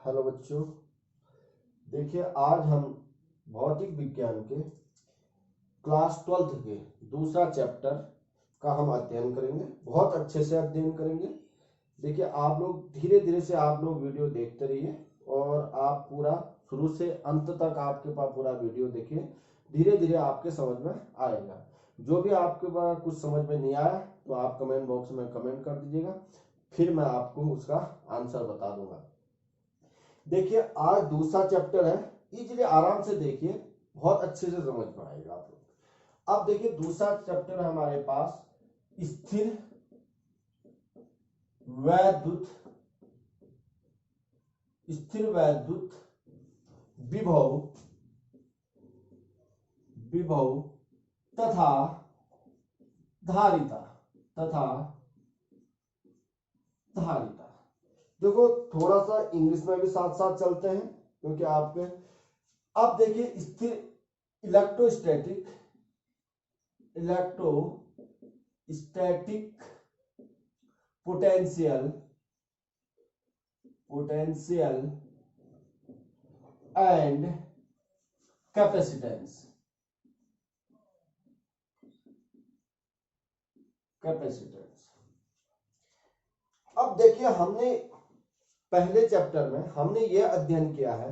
Hello बच्चों, देखिए आज हम भौतिक विज्ञान के क्लास 12th के दूसरा चैप्टर का हम अध्ययन करेंगे। बहुत अच्छे से अध्ययन करेंगे। देखिए आप लोग धीरे धीरे से आप लोग वीडियो देखते रहिए और आप पूरा शुरू से अंत तक आपके पास पूरा वीडियो देखिए। धीरे धीरे आपके समझ में आएगा। जो भी आपके पास कुछ समझ में नहीं आया तो आप कमेंट बॉक्स में कमेंट कर दीजिएगा, फिर मैं आपको उसका आंसर बता दूंगा। देखिए आज दूसरा चैप्टर है, इजीली आराम से देखिए, बहुत अच्छे से समझ में आएगा आप लोग। अब देखिए दूसरा चैप्टर है हमारे पास स्थिर वैद्युत विभव तथा धारिता देखो थोड़ा सा इंग्लिश में भी साथ साथ चलते हैं क्योंकि आपके अब देखिए स्थिर इलेक्ट्रोस्टैटिक पोटेंशियल एंड कैपेसिटेंस अब देखिए हमने पहले चैप्टर में हमने यह अध्ययन किया है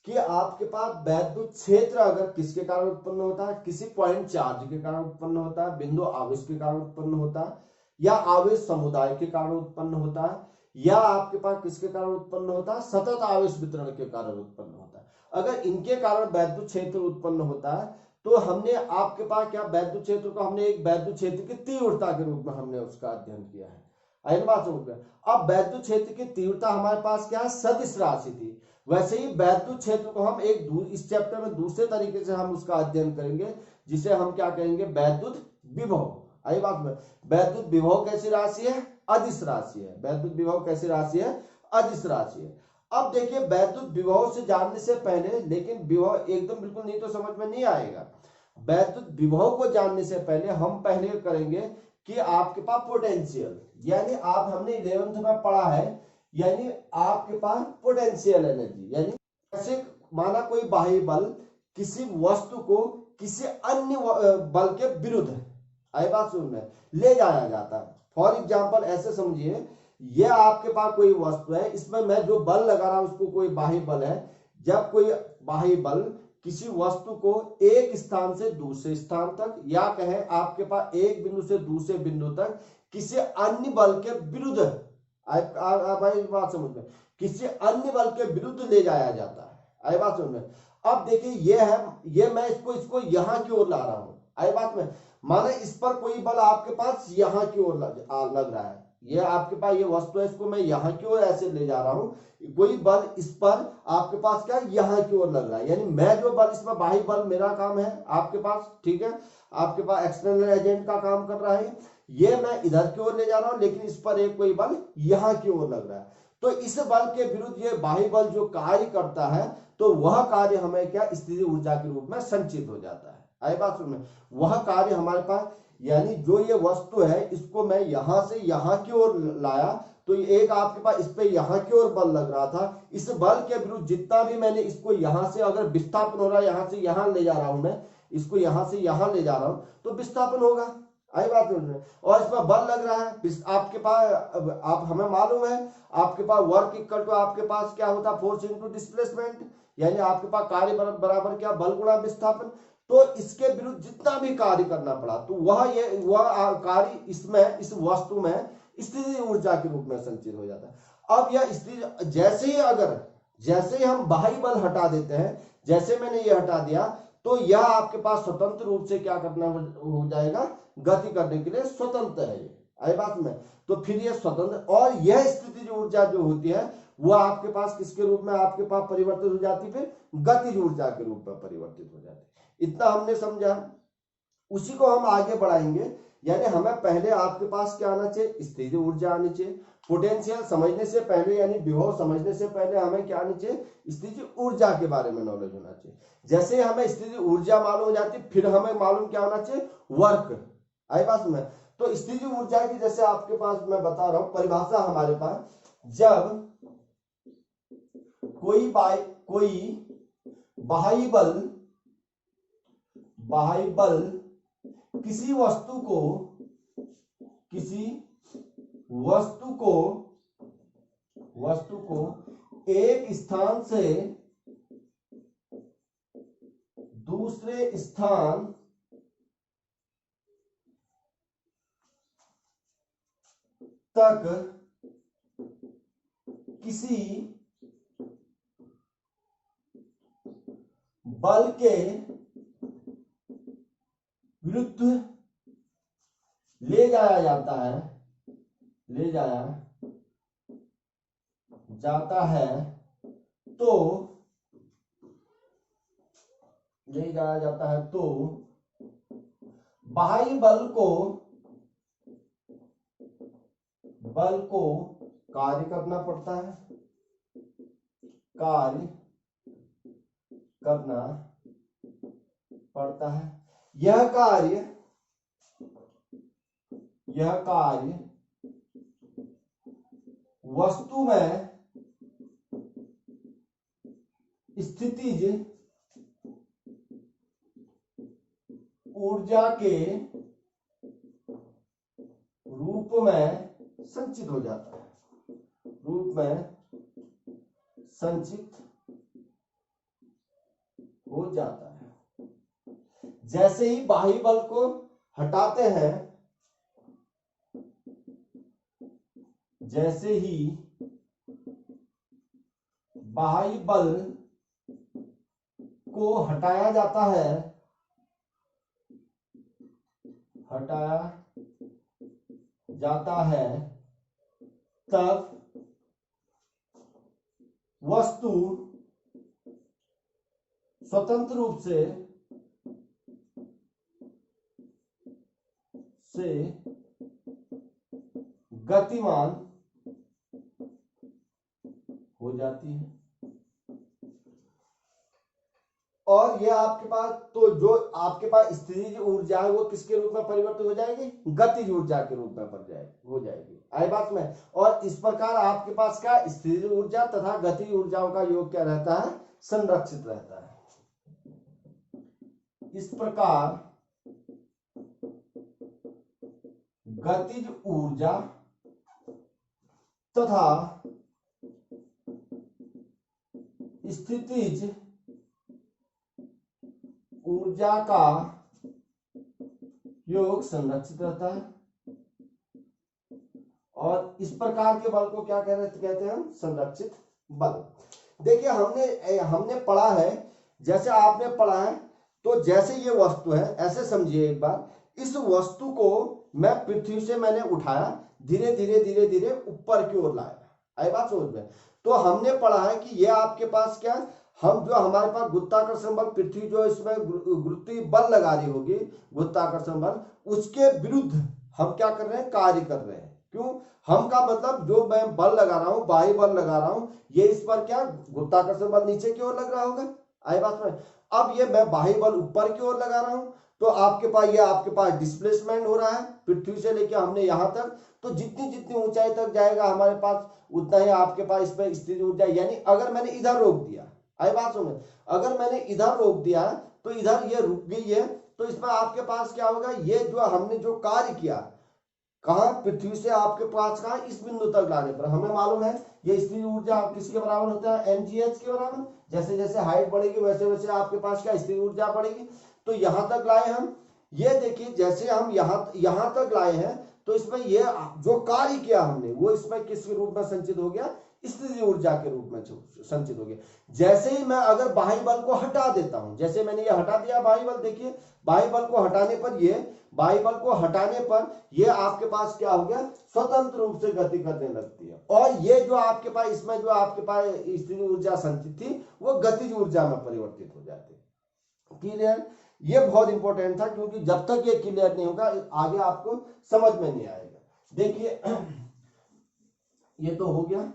कि आपके पास वैद्युत क्षेत्र अगर किसके कारण उत्पन्न होता है, किसी पॉइंट चार्ज के कारण उत्पन्न होता है, बिंदु आवेश के कारण उत्पन्न होता है, या आवेश समुदाय के कारण उत्पन्न होता है, या आपके पास किसके कारण उत्पन्न होता है, सतत आवेश वितरण के कारण उत्पन्न होता है। अगर इनके कारण वैद्युत क्षेत्र उत्पन्न होता है तो हमने आपके पास क्या वैद्युत क्षेत्र को हमने एक वैद्युत क्षेत्र की तीव्रता के रूप में हमने उसका अध्ययन किया है। बात समझ में। अब वैद्युत क्षेत्र की तीव्रता हमारे पास क्या है, सदिश राशि थी। वैसे ही वैद्युत क्षेत्र को हम इस चैप्टर में दूसरे तरीके से हम उसका अध्ययन करेंगे, जिसे हम क्या कहेंगे, वैद्युत विभव। आई बात में। वैद्युत विभव कैसी राशि है, अदिश राशि है। वैद्युत विभव कैसी राशि है, अदिश राशि है। अब देखिए वैद्युत विभव से जानने से पहले, लेकिन विभव एकदम बिल्कुल नहीं तो समझ में नहीं आएगा। वैद्युत विभव को जानने से पहले हम पहले करेंगे कि आपके पास पोटेंशियल, यानी आप हमने 11th में पढ़ा है, यानी आपके पास पोटेंशियल एनर्जी, यानी जैसे माना कोई बाह्य बल किसी वस्तु को किसी अन्य बल के विरुद्ध, आई बात सुन में, ले जाया जाता है। फॉर एग्जांपल ऐसे समझिए, ये आपके पास कोई वस्तु है, इसमें मैं जो बल लगा रहा हूं उसको कोई बाह्य बल है। जब कोई बाह्य बल किसी वस्तु को एक स्थान से दूसरे स्थान तक, या कहें आपके पास एक बिंदु से दूसरे बिंदु तक किसी अन्य बल के विरुद्ध, बात समझ में, किसी अन्य बल के विरुद्ध ले जाया जाता है। आई बात समझ में। अब देखिए ये है, ये मैं इसको यहां की ओर ला रहा हूं। आई बात में, माना इस पर कोई बल आपके पास यहां की ओर लग रहा है, ये आपके पास ये वस्तु है, इसको मैं यहां की ओर ऐसे ले जा रहा हूं, कोई बल इस पर आपके पास क्या यहां की ओर लग रहा है, यानी मैं जो बल इसमें बाह्य बल मेरा काम है आपके पास, ठीक है, आपके पास एक्सटर्नल एजेंट का काम कर रहा है, ये मैं इधर की ओर ले जा रहा हूं, लेकिन इस पर एक कोई बल यहां की ओर लग रहा है। तो इस बल के विरुद्ध ये बाह्य बल जो कार्य करता है, तो वह कार्य हमें क्या स्थिति ऊर्जा के रूप में संचित हो जाता है। आई बात सुन में, वह कार्य हमारे पास, यानी जो ये वस्तु है इसको मैं यहां से यहां की ओर लाया, तो एक आपके पास इस पे यहां की ओर बल लग रहा था, इस बल के विरुद्ध जितना भी मैंने इसको यहां से अगर विस्थापन हो रहा है, यहां से यहां ले जा रहा हूं मैं, इसको यहां से यहां ले जा रहा हूं तो विस्थापन होगा। आई बात समझ में। और इसमें बल लग रहा है आपके पास, आप हमें मालूम है आपके पास वर्क इक्वल टू आपके पास क्या होता है, फोर्स इनटू डिस्प्लेसमेंट, यानी आपके पास कार्य बराबर क्या, बल गुणा विस्थापन। तो इसके विरुद्ध जितना भी कार्य करना पड़ा तो वह कार्य इसमें, इस वस्तु में स्थितिज ऊर्जा के रूप में संचित हो जाता है। अब यह स्थिति जैसे ही हम बाह्य बल हटा देते हैं, जैसे मैंने ये हटा दिया, तो यह आपके पास स्वतंत्र रूप से क्या करना हो जाएगा, गति करने के लिए स्वतंत्र है ये। आई बात में। तो फिर ये स्वतंत्र, और यह स्थितिज ऊर्जा जो होती है वो आपके पास किसके रूप में आपके पास परिवर्तित हो जाती है, फिर गतिज ऊर्जा के रूप में परिवर्तित हो जाती है। इतना हमने समझा, उसी को हम आगे बढ़ाएंगे। यानी हमें पहले आपके पास क्या आना चाहिए, स्थितिज ऊर्जा आनी चाहिए। पोटेंशियल समझने से पहले, यानी विभव समझने से पहले हमें क्या आनी चाहिए, स्थितिज ऊर्जा के बारे में नॉलेज होना चाहिए। जैसे हमें स्थितिज ऊर्जा मालूम हो जाती, फिर हमें मालूम क्या होना चाहिए, वर्क। आई बात में। तो स्थितिज ऊर्जा की जैसे आपके पास मैं बता रहा हूं परिभाषा हमारे पास, जब कोई बाह्य बल किसी वस्तु को एक स्थान से दूसरे स्थान तक किसी बल के विरुद्ध ले जाया जाता है तो बाह्य बल को कार्य करना पड़ता है। यह कार्य वस्तु में स्थितिज ऊर्जा के रूप में संचित हो जाता है। जैसे ही बाह्य बल को हटाते हैं, जैसे ही बाह्य बल को हटाया जाता है तब वस्तु स्वतंत्र रूप से गतिमान हो जाती है। और ये आपके पास, तो जो आपके पास स्थितिज ऊर्जा है वो किसके रूप में परिवर्तित हो जाएगी? गतिज ऊर्जा के रूप में हो जाएगी। आई बात में? और इस प्रकार आपके पास क्या, स्थितिज ऊर्जा तथा गतिज ऊर्जाओं का योग क्या रहता है? संरक्षित रहता है। इस प्रकार गतिज ऊर्जा तथा स्थितिज ऊर्जा का योग संरक्षित रहता है। और इस प्रकार के बल को क्या कहते हैं हम? संरक्षित बल। देखिए हमने पढ़ा है, जैसे आपने पढ़ा है, तो जैसे ये वस्तु है ऐसे समझिए एक बार, इस वस्तु को मैं पृथ्वी से मैंने उठाया, धीरे धीरे ऊपर की ओर लाया। आई बात समझ में? तो हमने पढ़ा है कि ये आपके पास क्या, हम जो हमारे पास गुरुत्वाकर्षण बल, पृथ्वी जो इसमें गुरुत्वीय बल लगा रही होगी, गुरुत्वाकर्षण बल, उसके विरुद्ध हम क्या कर रहे हैं? कार्य कर रहे हैं। क्यों? हम का मतलब जो मैं बल लगा रहा हूं, बाह्य बल लगा रहा हूं, ये इस पर क्या गुरुत्वाकर्षण बल नीचे की ओर लग रहा होगा। आई बात में? अब ये मैं बाह्य बल ऊपर की ओर लगा रहा हूं, तो आपके पास डिस्प्लेसमेंट हो रहा है पृथ्वी से लेकर हमने यहां तक। तो जितनी ऊंचाई तक जाएगा हमारे पास, उतना ही आपके पास इस पर स्थितिज ऊर्जा। यानी अगर मैंने इधर रोक दिया, आई बात समझ, अगर मैंने इधर रोक दिया तो इधर ये रुक गई है, तो इसमें आपके पास क्या होगा? ये जो हमने जो कार्य किया, कहां? पृथ्वी से आपके पास कहां? इस बिंदु तक लाने पर हमें मालूम है ये स्थितिज ऊर्जा किसके बराबर होता है? mgh के बराबर। जैसे जैसे हाइट बढ़ेगी वैसे वैसे आपके पास क्या स्थितिज ऊर्जा बढ़ेगी। तो यहां तक लाए हम, ये देखिए जैसे हम यहां तक लाए हैं, तो इसमें ये जो कार्य किया हमने वो इसमें किस रूप में संचित हो गया? स्थितिज ऊर्जा के रूप में संचित हो गया। जैसे ही मैं अगर बाह्य बल को हटा देता हूं, जैसे मैंने ये हटा दिया बाह्य बल, देखिए बाह्य बल को हटाने पर ये आपके पास क्या हो गया? स्वतंत्र रूप से गति करने लगती है। और ये जो आपके पास इसमें जो आपके पास स्थितिज ऊर्जा संचित थी वो गतिज ऊर्जा में परिवर्तित हो जाती है। क्लियर? ये बहुत इंपॉर्टेंट था, क्योंकि जब तक ये क्लियर नहीं होगा आगे आपको समझ में नहीं आएगा। देखिए ये तो हो गया।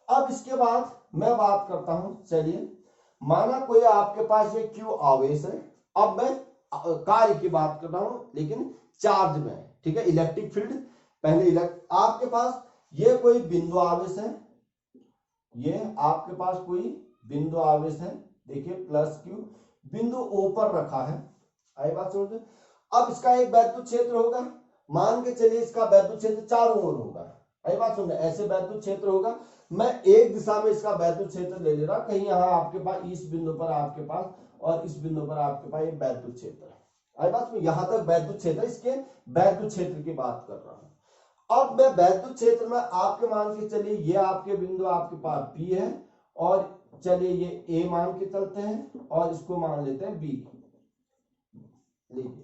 अब इसके बाद मैं बात करता हूं, चलिए माना कोई आपके पास ये Q आवेश है। अब मैं कार्य की बात कर रहा हूं, लेकिन चार्ज में, ठीक है, इलेक्ट्रिक फील्ड। पहले आपके पास ये कोई बिंदु आवेश है, ये आपके पास कोई बिंदु आवेश है, देखिए प्लस क्यू बिंदु ओ पर रखा है। आई बात समझ। अब इसका एक वैद्युत क्षेत्र होगा, मान के चलिए इसका वैद्युत क्षेत्र चारों ओर होगा। आई बात समझ, ऐसे वैद्युत क्षेत्र होगा। मैं एक दिशा में इसका वैद्युत क्षेत्र ले ले रहा, कहीं यहाँ आपके पास इस बिंदु पर आपके पास और इस बिंदु पर आपके पास एक वैद्युत क्षेत्र है। आई बात समझ, यहां तक वैद्युत क्षेत्र, इसके वैद्युत क्षेत्र की बात कर रहा हूं। अब मैं वैद्युत क्षेत्र में आपके मान के चलिए ये आपके बिंदु आपके पास P है, और चलिए ये A मान के चलते हैं और इसको मान लेते हैं B। लीजिए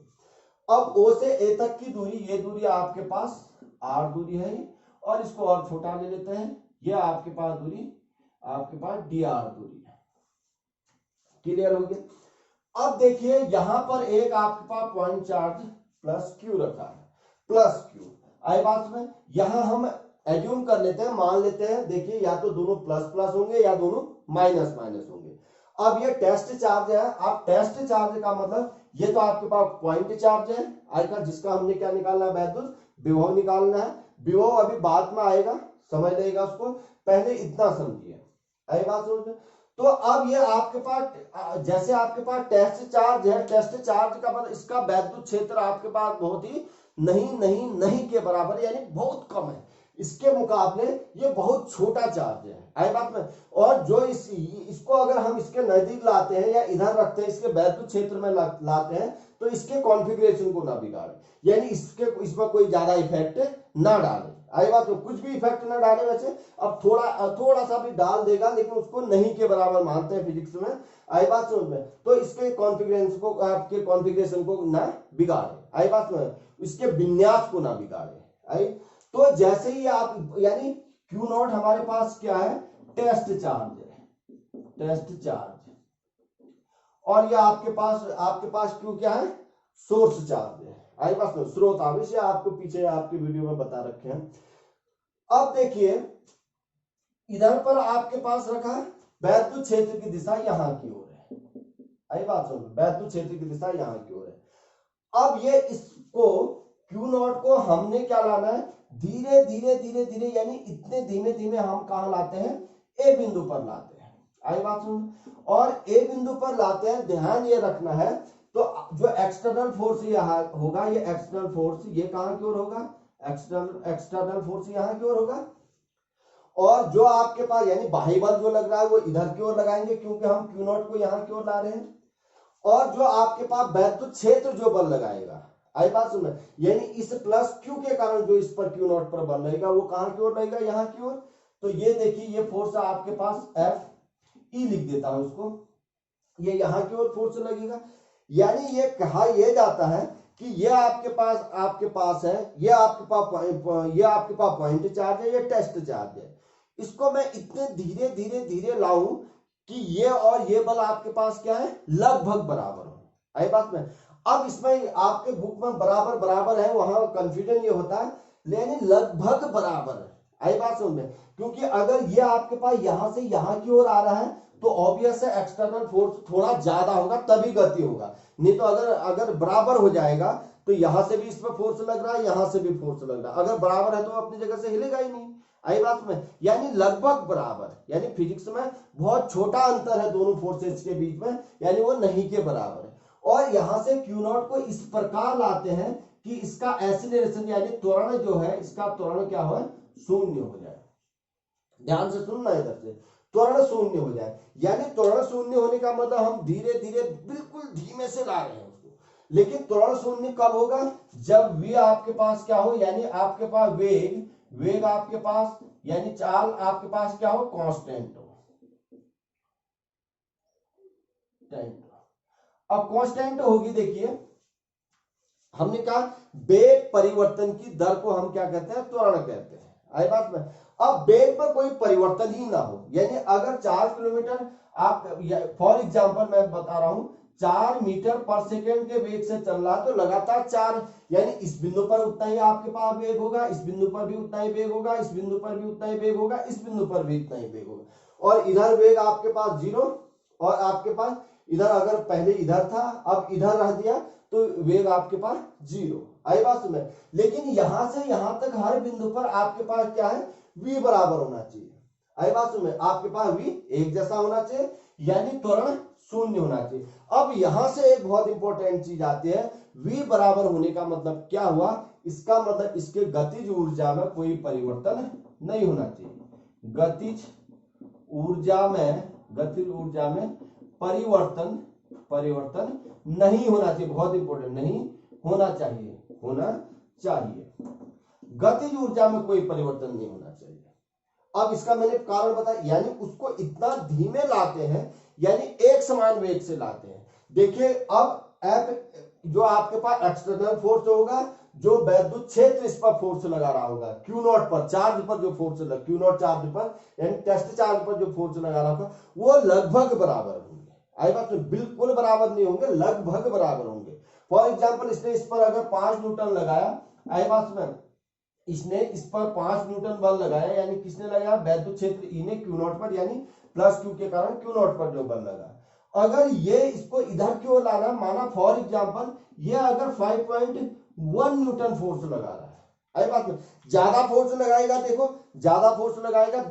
अब O से A तक की दूरी, ये दूरी आपके पास R दूरी है, और इसको और छोटा ले लेते हैं, ये आपके पास दूरी आपके पास dr दूरी है। क्लियर हो गया। अब देखिए यहां पर एक आपके पास पॉइंट चार्ज प्लस क्यू रखा है, प्लस क्यू। आई बात में, यहां हम एज्यूम कर लेते हैं, मान लेते हैं, देखिए या तो दोनों प्लस प्लस होंगे या दोनों माइनस माइनस होंगे। अब ये टेस्ट चार्ज है, आप टेस्ट चार्ज का मतलब ये तो आपके पास पॉइंट चार्ज है आई का, जिसका हमने क्या निकालना है, वैद्युत विभव निकालना है। विभव अभी बाद में आएगा, समझ लेगा उसको, पहले इतना समझिए। आई बात समझ। तो अब ये आपके पास जैसे आपके पास टेस्ट चार्ज है, टेस्ट चार्ज का मतलब इसका वैद्युत क्षेत्र आपके पास बहुत ही नहीं के बराबर, यानी बहुत कम है, इसके मुकाबले ये बहुत छोटा चार्ज है। आई बात में। और जो इसको अगर हम इसके नजदीक लाते हैं या इधर रखते हैं, इसके वैद्युत क्षेत्र में लाते हैं, तो इसके कॉन्फ़िगरेशन को ना बिगाड़े, यानी इसमें कोई ज्यादा इफेक्ट ना डाले। आई बात में, कुछ भी इफेक्ट ना डाले, वैसे अब थोड़ा सा भी डाल देगा, लेकिन उसको नहीं के बराबर मानते हैं फिजिक्स में। आई बात समझ में, तो इसके कॉन्फ़िगरेशन को, आपके कॉन्फ़िगरेशन को ना बिगाड़े। आई बात में, इसके विन्यास को ना बिगाड़े। आई तो जैसे ही आप, यानी क्यू नॉट हमारे पास क्या है, टेस्ट चार्ज है, टेस्ट चार्ज, और ये आपके पास क्यू क्या है, सोर्स चार्ज है। आई बात में, स्रोत आवेश, आपको पीछे आपके वीडियो में बता रखे हैं। अब देखिए इधर पर आपके पास रखा है, वैद्युत क्षेत्र की दिशा यहां की ओर है। आई बात समझ, वैद्युत क्षेत्र की दिशा यहां की ओर है। अब ये इसको क्यू नॉट को हमने क्या लाना है, धीरे धीरे यानी इतने धीमे धीमे हम कहा लाते हैं, ए बिंदु पर लाते हैं। आई बात समझ। और ए बिंदु पर लाते हैं, ध्यान ये रखना है, तो जो एक्सटर्नल फोर्स यहाँ होगा, ये एक्सटर्नल फोर्स ये कहां की ओर होगा, एक्सटर्नल फोर्स यहां की ओर होगा, और जो आपके पास यानी बाह्य बल जो लग रहा है वो इधर की ओर लगाएंगे, क्योंकि हम क्यू नॉट को यहाँ की ओर ला रहे हैं। और जो आपके पास वैद्युत क्षेत्र जो बल लगाएगा, आई बात सुन, यानी इस प्लस क्यू के कारण जो इस पर क्यू नॉट पर बल लगेगा, वो कहां की ओर लगेगा, यहाँ की ओर। तो ये देखिए ये फोर्स आपके पास एफ ई लिख देता हूं उसको, ये यहाँ की ओर फोर्स लगेगा। यानी ये कहा यह जाता है कि ये आपके पास है, ये आपके पास पॉइंट चार्ज है, ये टेस्ट चार्ज है। इसको मैं इतने धीरे लाऊं कि ये और ये बल आपके पास क्या है, लगभग बराबर हो। आई बात में। अब इसमें आपके बुक में बराबर है, वहां कंफ्यूजन ये होता है, लेकिन लगभग बराबर है। आई बात समझ में, क्योंकि अगर ये आपके पास यहां से यहां की ओर आ रहा है, तो ऑब्वियस है एक्सटर्नल फोर्स थोड़ा ज्यादा होगा, तभी गति होगा। नहीं तो अगर बराबर हो जाएगा, तो यहां से भी इस पर फोर्स लग रहा है, यहां से भी फोर्स लग रहा है, अगर बराबर है तो अपनी जगह से हिलेगा ही नहीं। आई बात में, यानी लगभग बराबर, यानी फिजिक्स में बहुत छोटा अंतर है दोनों फोर्सेस के बीच में, यानी वो नहीं के बराबर है। और यहां से क्यू नॉट को इस प्रकार लाते हैं कि इसका एक्सीलरेशन यानी त्वरण जो है, इसका त्वरण क्या हो, शून्य हो जाए। ध्यान से सुनना, इधर से त्वरण शून्य हो जाए, यानी त्वरण शून्य होने का मतलब हम धीरे बिल्कुल धीमे से ला रहे हैं उसको। लेकिन त्वरण शून्य कब होगा, जब v आपके पास क्या हो, यानी आपके पास वेग आपके पास, यानी चाल आपके पास क्या हो, कांस्टेंट हो। अब कांस्टेंट होगी, देखिए हमने कहा वेग परिवर्तन की दर को हम क्या कहते हैं, त्वरण कहते हैं। आई बात में। अब वेग में कोई परिवर्तन ही ना हो, यानी अगर 4 किलोमीटर आप, फॉर एग्जांपल मैं बता रहा हूं, 4 मीटर पर सेकेंड के वेग से चल रहा है, तो लगातार 4, यानी इस बिंदु पर उतना ही आपके पास वेग होगा, इस बिंदु पर भी उतना ही वेग होगा, इस बिंदु पर भी उतना ही वेग होगा, इस बिंदु पर भी उतना ही वेग होगा, और इधर वेग आपके पास 0, और आपके पास इधर अगर पहले इधर था अब इधर रह दिया, तो वेग आपके पास 0। आई बात में। लेकिन यहां से यहां तक हर बिंदु पर आपके पास क्या है, v बराबर होना चाहिए। आई बात सुन में, आपके पास v एक जैसा होना चाहिए, यानी त्वरण शून्य होना चाहिए। अब यहां से एक बहुत इंपॉर्टेंट चीज आती है, v बराबर होने का मतलब क्या हुआ, इसका मतलब इसके गतिज ऊर्जा में कोई परिवर्तन नहीं होना चाहिए। गतिज ऊर्जा में परिवर्तन नहीं होना चाहिए, बहुत इंपॉर्टेंट, नहीं होना चाहिए। गतिज ऊर्जा में कोई परिवर्तन नहीं होना चाहिए। अब इसका मैंने कारण बताया, यानी उसको इतना धीमे लाते हैं, यानी एक समान वेग से लाते हैं। देखिए अब F जो आपके पास एक्सटर्नल फोर्स होगा, जो वैद्युत क्षेत्र इस पर फोर्स लगा रहा होगा, Q नॉट पर, चार्ज पर जो फोर्स लगा, Q नॉट चार्ज पर यानी टेस्ट चार्ज पर जो फोर्स लगा रहा होगा, वो लगभग बराबर होंगे। आई बात, बिल्कुल बराबर नहीं होंगे, लगभग बराबर होंगे। फॉर एग्जाम्पल इसने इस पर अगर 5 न्यूटन लगाया, आई बात में, इसने इस पर 5 न्यूटन बल लगाया, यानी किसने लगाया, वैद्युत क्षेत्र E ने Q नॉट पर, यानी प्लस Q के कारण Q नॉट पर जो बल लगा। अगर ये इसको इधर की ओर लाना, माना फॉर एग्जांपल ये अगर 5.1 न्यूटन फोर्स लगा रहा है, आई बात में, ज्यादा फोर्स लगाएगा, देखो ज्यादा फोर्स लगाएगा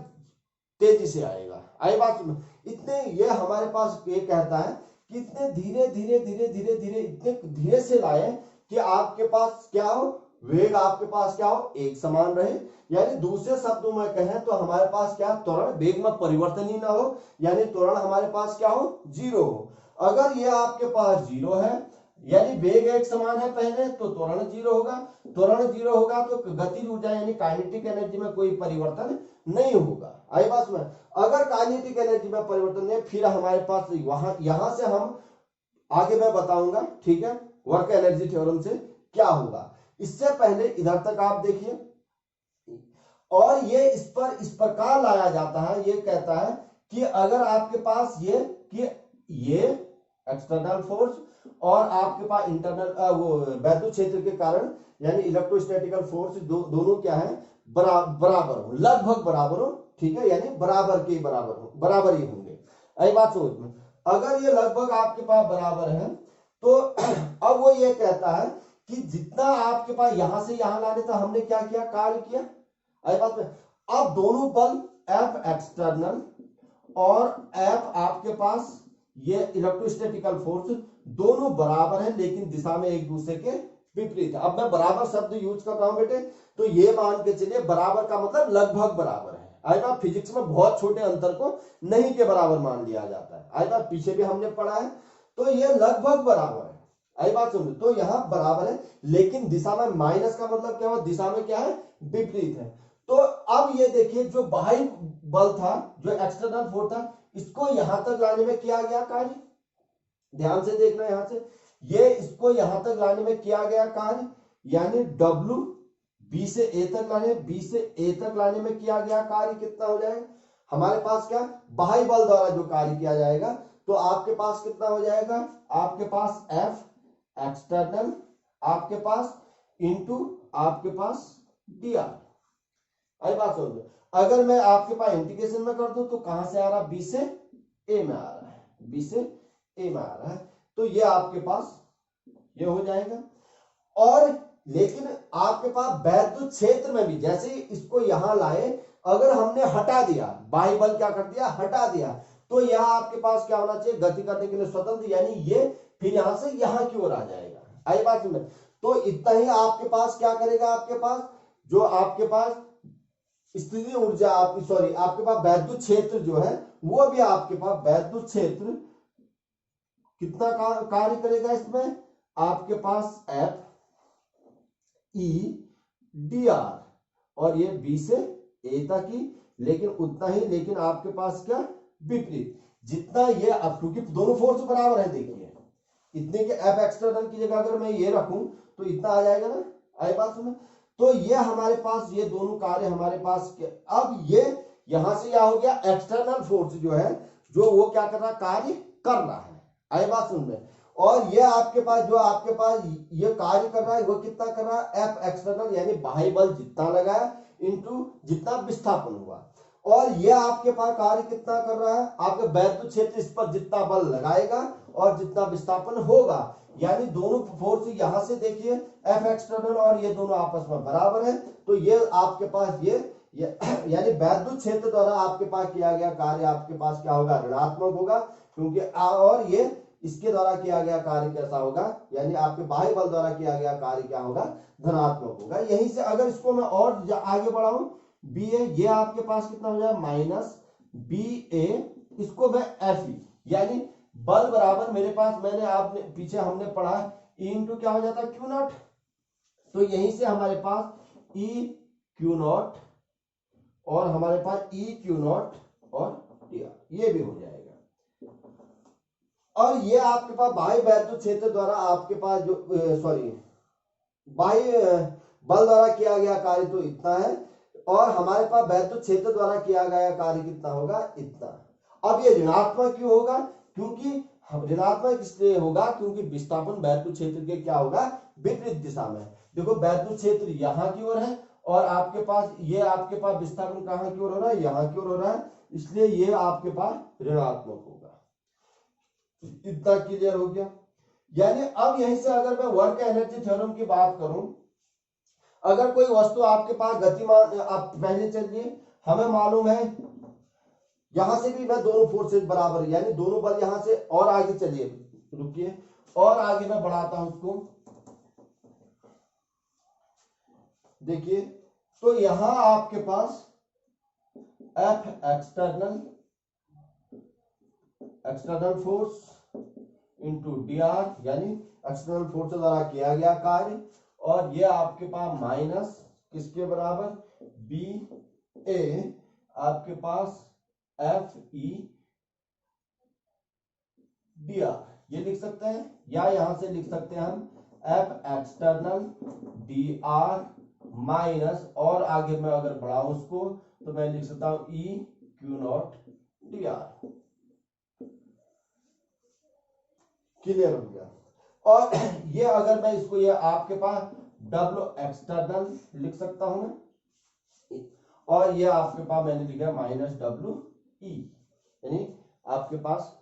तेजी से आएगा, आई बात में। इतने ये हमारे पास ये कहता है कि इतने धीरे इतने धीरे से लाए कि आपके पास क्या हो, वेग आपके पास क्या हो, एक समान रहे। यानी दूसरे शब्दों में कहें तो हमारे पास क्या, त्वरण वेग में परिवर्तन ही ना हो, यानी त्वरण हमारे पास क्या हो, 0 हो। अगर ये आपके पास 0 है, यानी वेग एक समान है पहले, तो त्वरण 0 होगा। त्वरण 0 होगा तो गतिज ऊर्जा यानी काइनेटिक एनर्जी में कोई परिवर्तन नहीं होगा। आई बात में, अगर काइनेटिक एनर्जी में परिवर्तन नहीं, फिर हमारे पास यहां से हम आगे मैं बताऊंगा, ठीक है, वर्क एनर्जी थ्योरम से क्या होगा। इससे पहले इधर तक आप देखिए, और ये इस प्रकार लाया जाता है, ये कहता है कि अगर आपके पास ये एक्सटर्नल फोर्स और आपके पास इंटरनल वो वैद्युत क्षेत्र के कारण यानी इलेक्ट्रोस्टैटिकल फोर्स दोनों क्या है, बराबर हो, लगभग बराबर हो, ठीक है, यानी बराबर ही होंगे। आई बात समझ में, अगर ये लगभग आपके पास बराबर है तो अब वो ये कहता है कि जितना आपके पास यहां से यहां लाने था, हमने क्या किया, कार्य किया। आई बात में, अब दोनों बल F एक्सटर्नल और F आपके पास ये इलेक्ट्रोस्टैटिकल फोर्स दोनों बराबर है, लेकिन दिशा में एक दूसरे के विपरीत है। अब मैं बराबर शब्द यूज कर रहा हूं बेटे, तो ये मान के चलिए बराबर का मतलब लगभग बराबर है। आई बात, फिजिक्स में बहुत छोटे अंतर को नहीं के बराबर मान लिया जाता है। आई बात, पीछे भी हमने पढ़ा है, तो ये लगभग बराबर है। आई बात समझो, तो यहां बराबर है, लेकिन दिशा में माइनस का मतलब क्या हुआ, दिशा में क्या है, विपरीत है। तो अब ये देखिए, जो बाह्य बल था, जो एक्सटर्नल फोर्स था, इसको यहां तक लाने में किया गया कार्य, ध्यान से देखना यहां से, ये इसको यहां तक लाने में किया गया कार्य, यानी W B से A तक लाने में किया गया कार्य कितना हो जाएगा, हमारे पास क्या, बाह्य बल द्वारा जो कार्य किया जाएगा, तो आपके पास कितना हो जाएगा, आपके पास F एक्सटर्नल आपके पास इंटू आपके पास dr। आई बात समझ, अगर मैं आपके पास इंटीग्रेशन में कर दूं तो कहां से आ रहा, B से A में आ रहा है, B से A में आ रहा है, तो ये आपके पास ये हो जाएगा। और लेकिन आपके पास वैद्युत क्षेत्र में भी, जैसे ही इसको यहां लाए, अगर हमने हटा दिया, बाह्य बल क्या कर दिया, हटा दिया, तो यह आपके पास क्या होना चाहिए, गति करने के लिए स्वतंत्र, यानी ये फिर यहां से यहां की ओर आ जाएगा। आई बात में, तो इतना ही आपके पास क्या करेगा, आपके पास जो आपके पास स्थिति ऊर्जा आपके पास वैद्युत क्षेत्र जो है, वो भी आपके पास वैद्युत क्षेत्र कितना कार्य करेगा, इसमें आपके पास F E dr, और ये B से A तक ही, लेकिन उतना ही, लेकिन आपके पास क्या, विपरीत, जितना ये, अब क्योंकि दोनों फोर्स बराबर है, देखिए इतने के F एक्सटर्नल की जगह अगर मैं ये रखूं तो इतना आ जाएगा ना, आई बात सुनो, तो ये हमारे पास ये दोनों कार्य हमारे पास, अब ये यहां से क्या हो गया, एक्सटर्नल फोर्स जो है, जो वो क्या कर रहा, कार्य कर रहा है, आई बात सुन में, और ये आपके पास जो आपके पास ये कार्य कर रहा है, वो कितना कर रहा है, F एक्सटर्नल यानी बाह्य बल जितना लगाया इंटू जितना विस्थापन हुआ, और ये आपके पास कार्य कितना कर रहा है, आपके वैद्युत क्षेत्र इस पर जितना बल लगाएगा और जितना विस्थापन होगा, यानी दोनों फोर्स यहां से देखिए F एक्सटर्नल और ये दोनों आपस में बराबर है, तो ये आपके पास ये यानी वैद्युत क्षेत्र द्वारा आपके पास किया गया कार्य आपके पास क्या होगा, ऋणात्मक होगा, क्योंकि और ये इसके द्वारा किया गया कार्य कैसा होगा, यानी आपके बाह्य बल द्वारा किया गया कार्य क्या होगा, धनात्मक होगा। यहीं से अगर इसको मैं और आगे बढ़ाऊं, बी ए, ये आपके पास कितना हो जाए, माइनस बी ए, इसको मैं एफ ई, यानी बल बराबर मेरे पास, मैंने आपने पीछे हमने पढ़ा ई इंटू क्या हो जाता है, क्यू नॉट। तो यहीं से हमारे पास ई क्यू नॉट और हमारे पास ई क्यू नॉट और टी आर, ये भी हो जाएगा। और ये आपके पास बाह्य वैद्युत क्षेत्र द्वारा आपके पास जो बाह्य बल द्वारा किया गया कार्य तो इतना है, और हमारे पास वैद्युत क्षेत्र द्वारा किया गया कार्य कितना होगा, इतना। अब ये ऋणात्मक क्यों होगा, क्योंकि ऋणात्मक इसलिए होगा क्योंकि विस्थापन वैद्युत क्षेत्र के क्या होगा, विपरीत दिशा में। देखो वैद्युत क्षेत्र यहाँ की ओर है और आपके पास ये आपके पास विस्थापन कहाँ की ओर हो रहा है, यहाँ की ओर हो रहा है, इसलिए ये आपके पास ऋणात्मक होगा। इतना क्लियर हो गया। यानी अब यहीं से अगर मैं वर्क एनर्जी थ्योरम की बात करूं, अगर कोई वस्तु आपके पास गतिमान, आप पहले चलिए, हमें मालूम है यहां से भी मैं दोनों फोर्सेज बराबर, यानी दोनों बल यहां से, और आगे चलिए, रुकिए, और आगे मैं बढ़ाता हूं उसको, देखिए, तो यहां आपके पास F external force into D R, यानी एक्सटर्नल फोर्स द्वारा किया गया कार्य, और ये आपके पास माइनस किसके बराबर, बी ए आपके पास एफ ई डी आर, ये लिख सकते हैं, या यहां से लिख सकते हैं हम F external D R minus, और आगे मैं अगर बढ़ाऊं उसको तो मैं लिख सकता हूं E Q not D R. Clear हो गया। और ये अगर मैं इसको, ये आपके पास डब्ल्यू एक्सटर्नल लिख सकता हूं मैं, और ये आपके पास मैंने लिखा माइनस डब्ल्यू ई, यानी आपके पास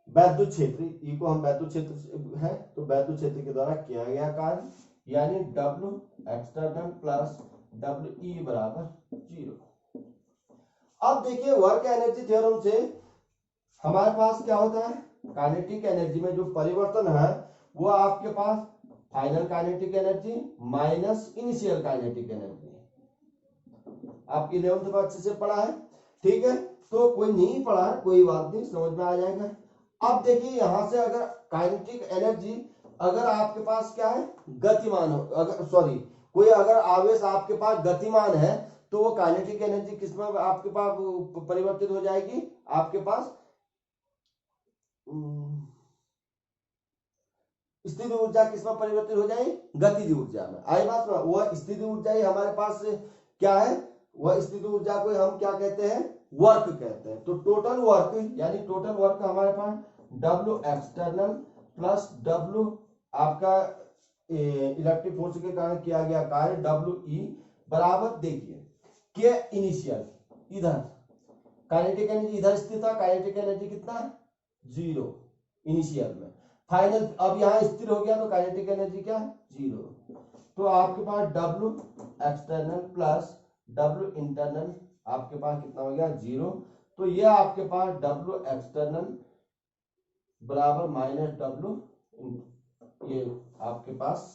वैद्युत क्षेत्र, ई को हम वैद्युत क्षेत्र है तो वैद्युत क्षेत्र के द्वारा किया गया कार्य, यानी W external plus W E बराबर 0। अब देखिए वर्क एनर्जी थ्योरम से हमारे पास क्या होता है, काइनेटिक एनर्जी में जो परिवर्तन है वो आपके पास final kinetic energy minus initial kinetic energy, आपकी 11th में अच्छे से पढ़ा है, ठीक है। तो कोई नहीं पढ़ा है कोई बात नहीं, समझ में आ जाएगा। अब देखिए यहां से अगर काइनेटिक एनर्जी, अगर आपके पास क्या है, गतिमान हो, अगर कोई अगर आवेश आपके पास गतिमान है तो वो काइनेटिक एनर्जी किसमें आपके पास परिवर्तित हो जाएगी, आपके पास स्थिति ऊर्जा किसमें परिवर्तित हो जाएगी, गतिज ऊर्जा में। आई बात में, वह स्थिति ऊर्जा ही हमारे पास क्या है, वह स्थिति ऊर्जा को हम क्या कहते हैं, वर्क कहते हैं। तो टोटल वर्क, यानी टोटल वर्क हमारे पास डब्ल्यू एक्सटर्नल प्लस डब्ल्यू आपका इलेक्ट्रिक फोर्स के कारण किया गया कार्य डब्ल्यू ई बराबर, देखिए के इनिशियल, इधर काइनेटिक एनर्जी इधर स्थित था, काइनेटिक एनर्जी कितना 0 इनिशियल में, फाइनल अब यहां स्थिर हो गया तो काइनेटिक एनर्जी क्या 0। तो आपके पास W external plus W internal आपके पास कितना हो गया 0। तो ये आपके पास डब्ल्यू एक्सटर्नल बराबर माइनस डब्ल्यू, ये आपके पास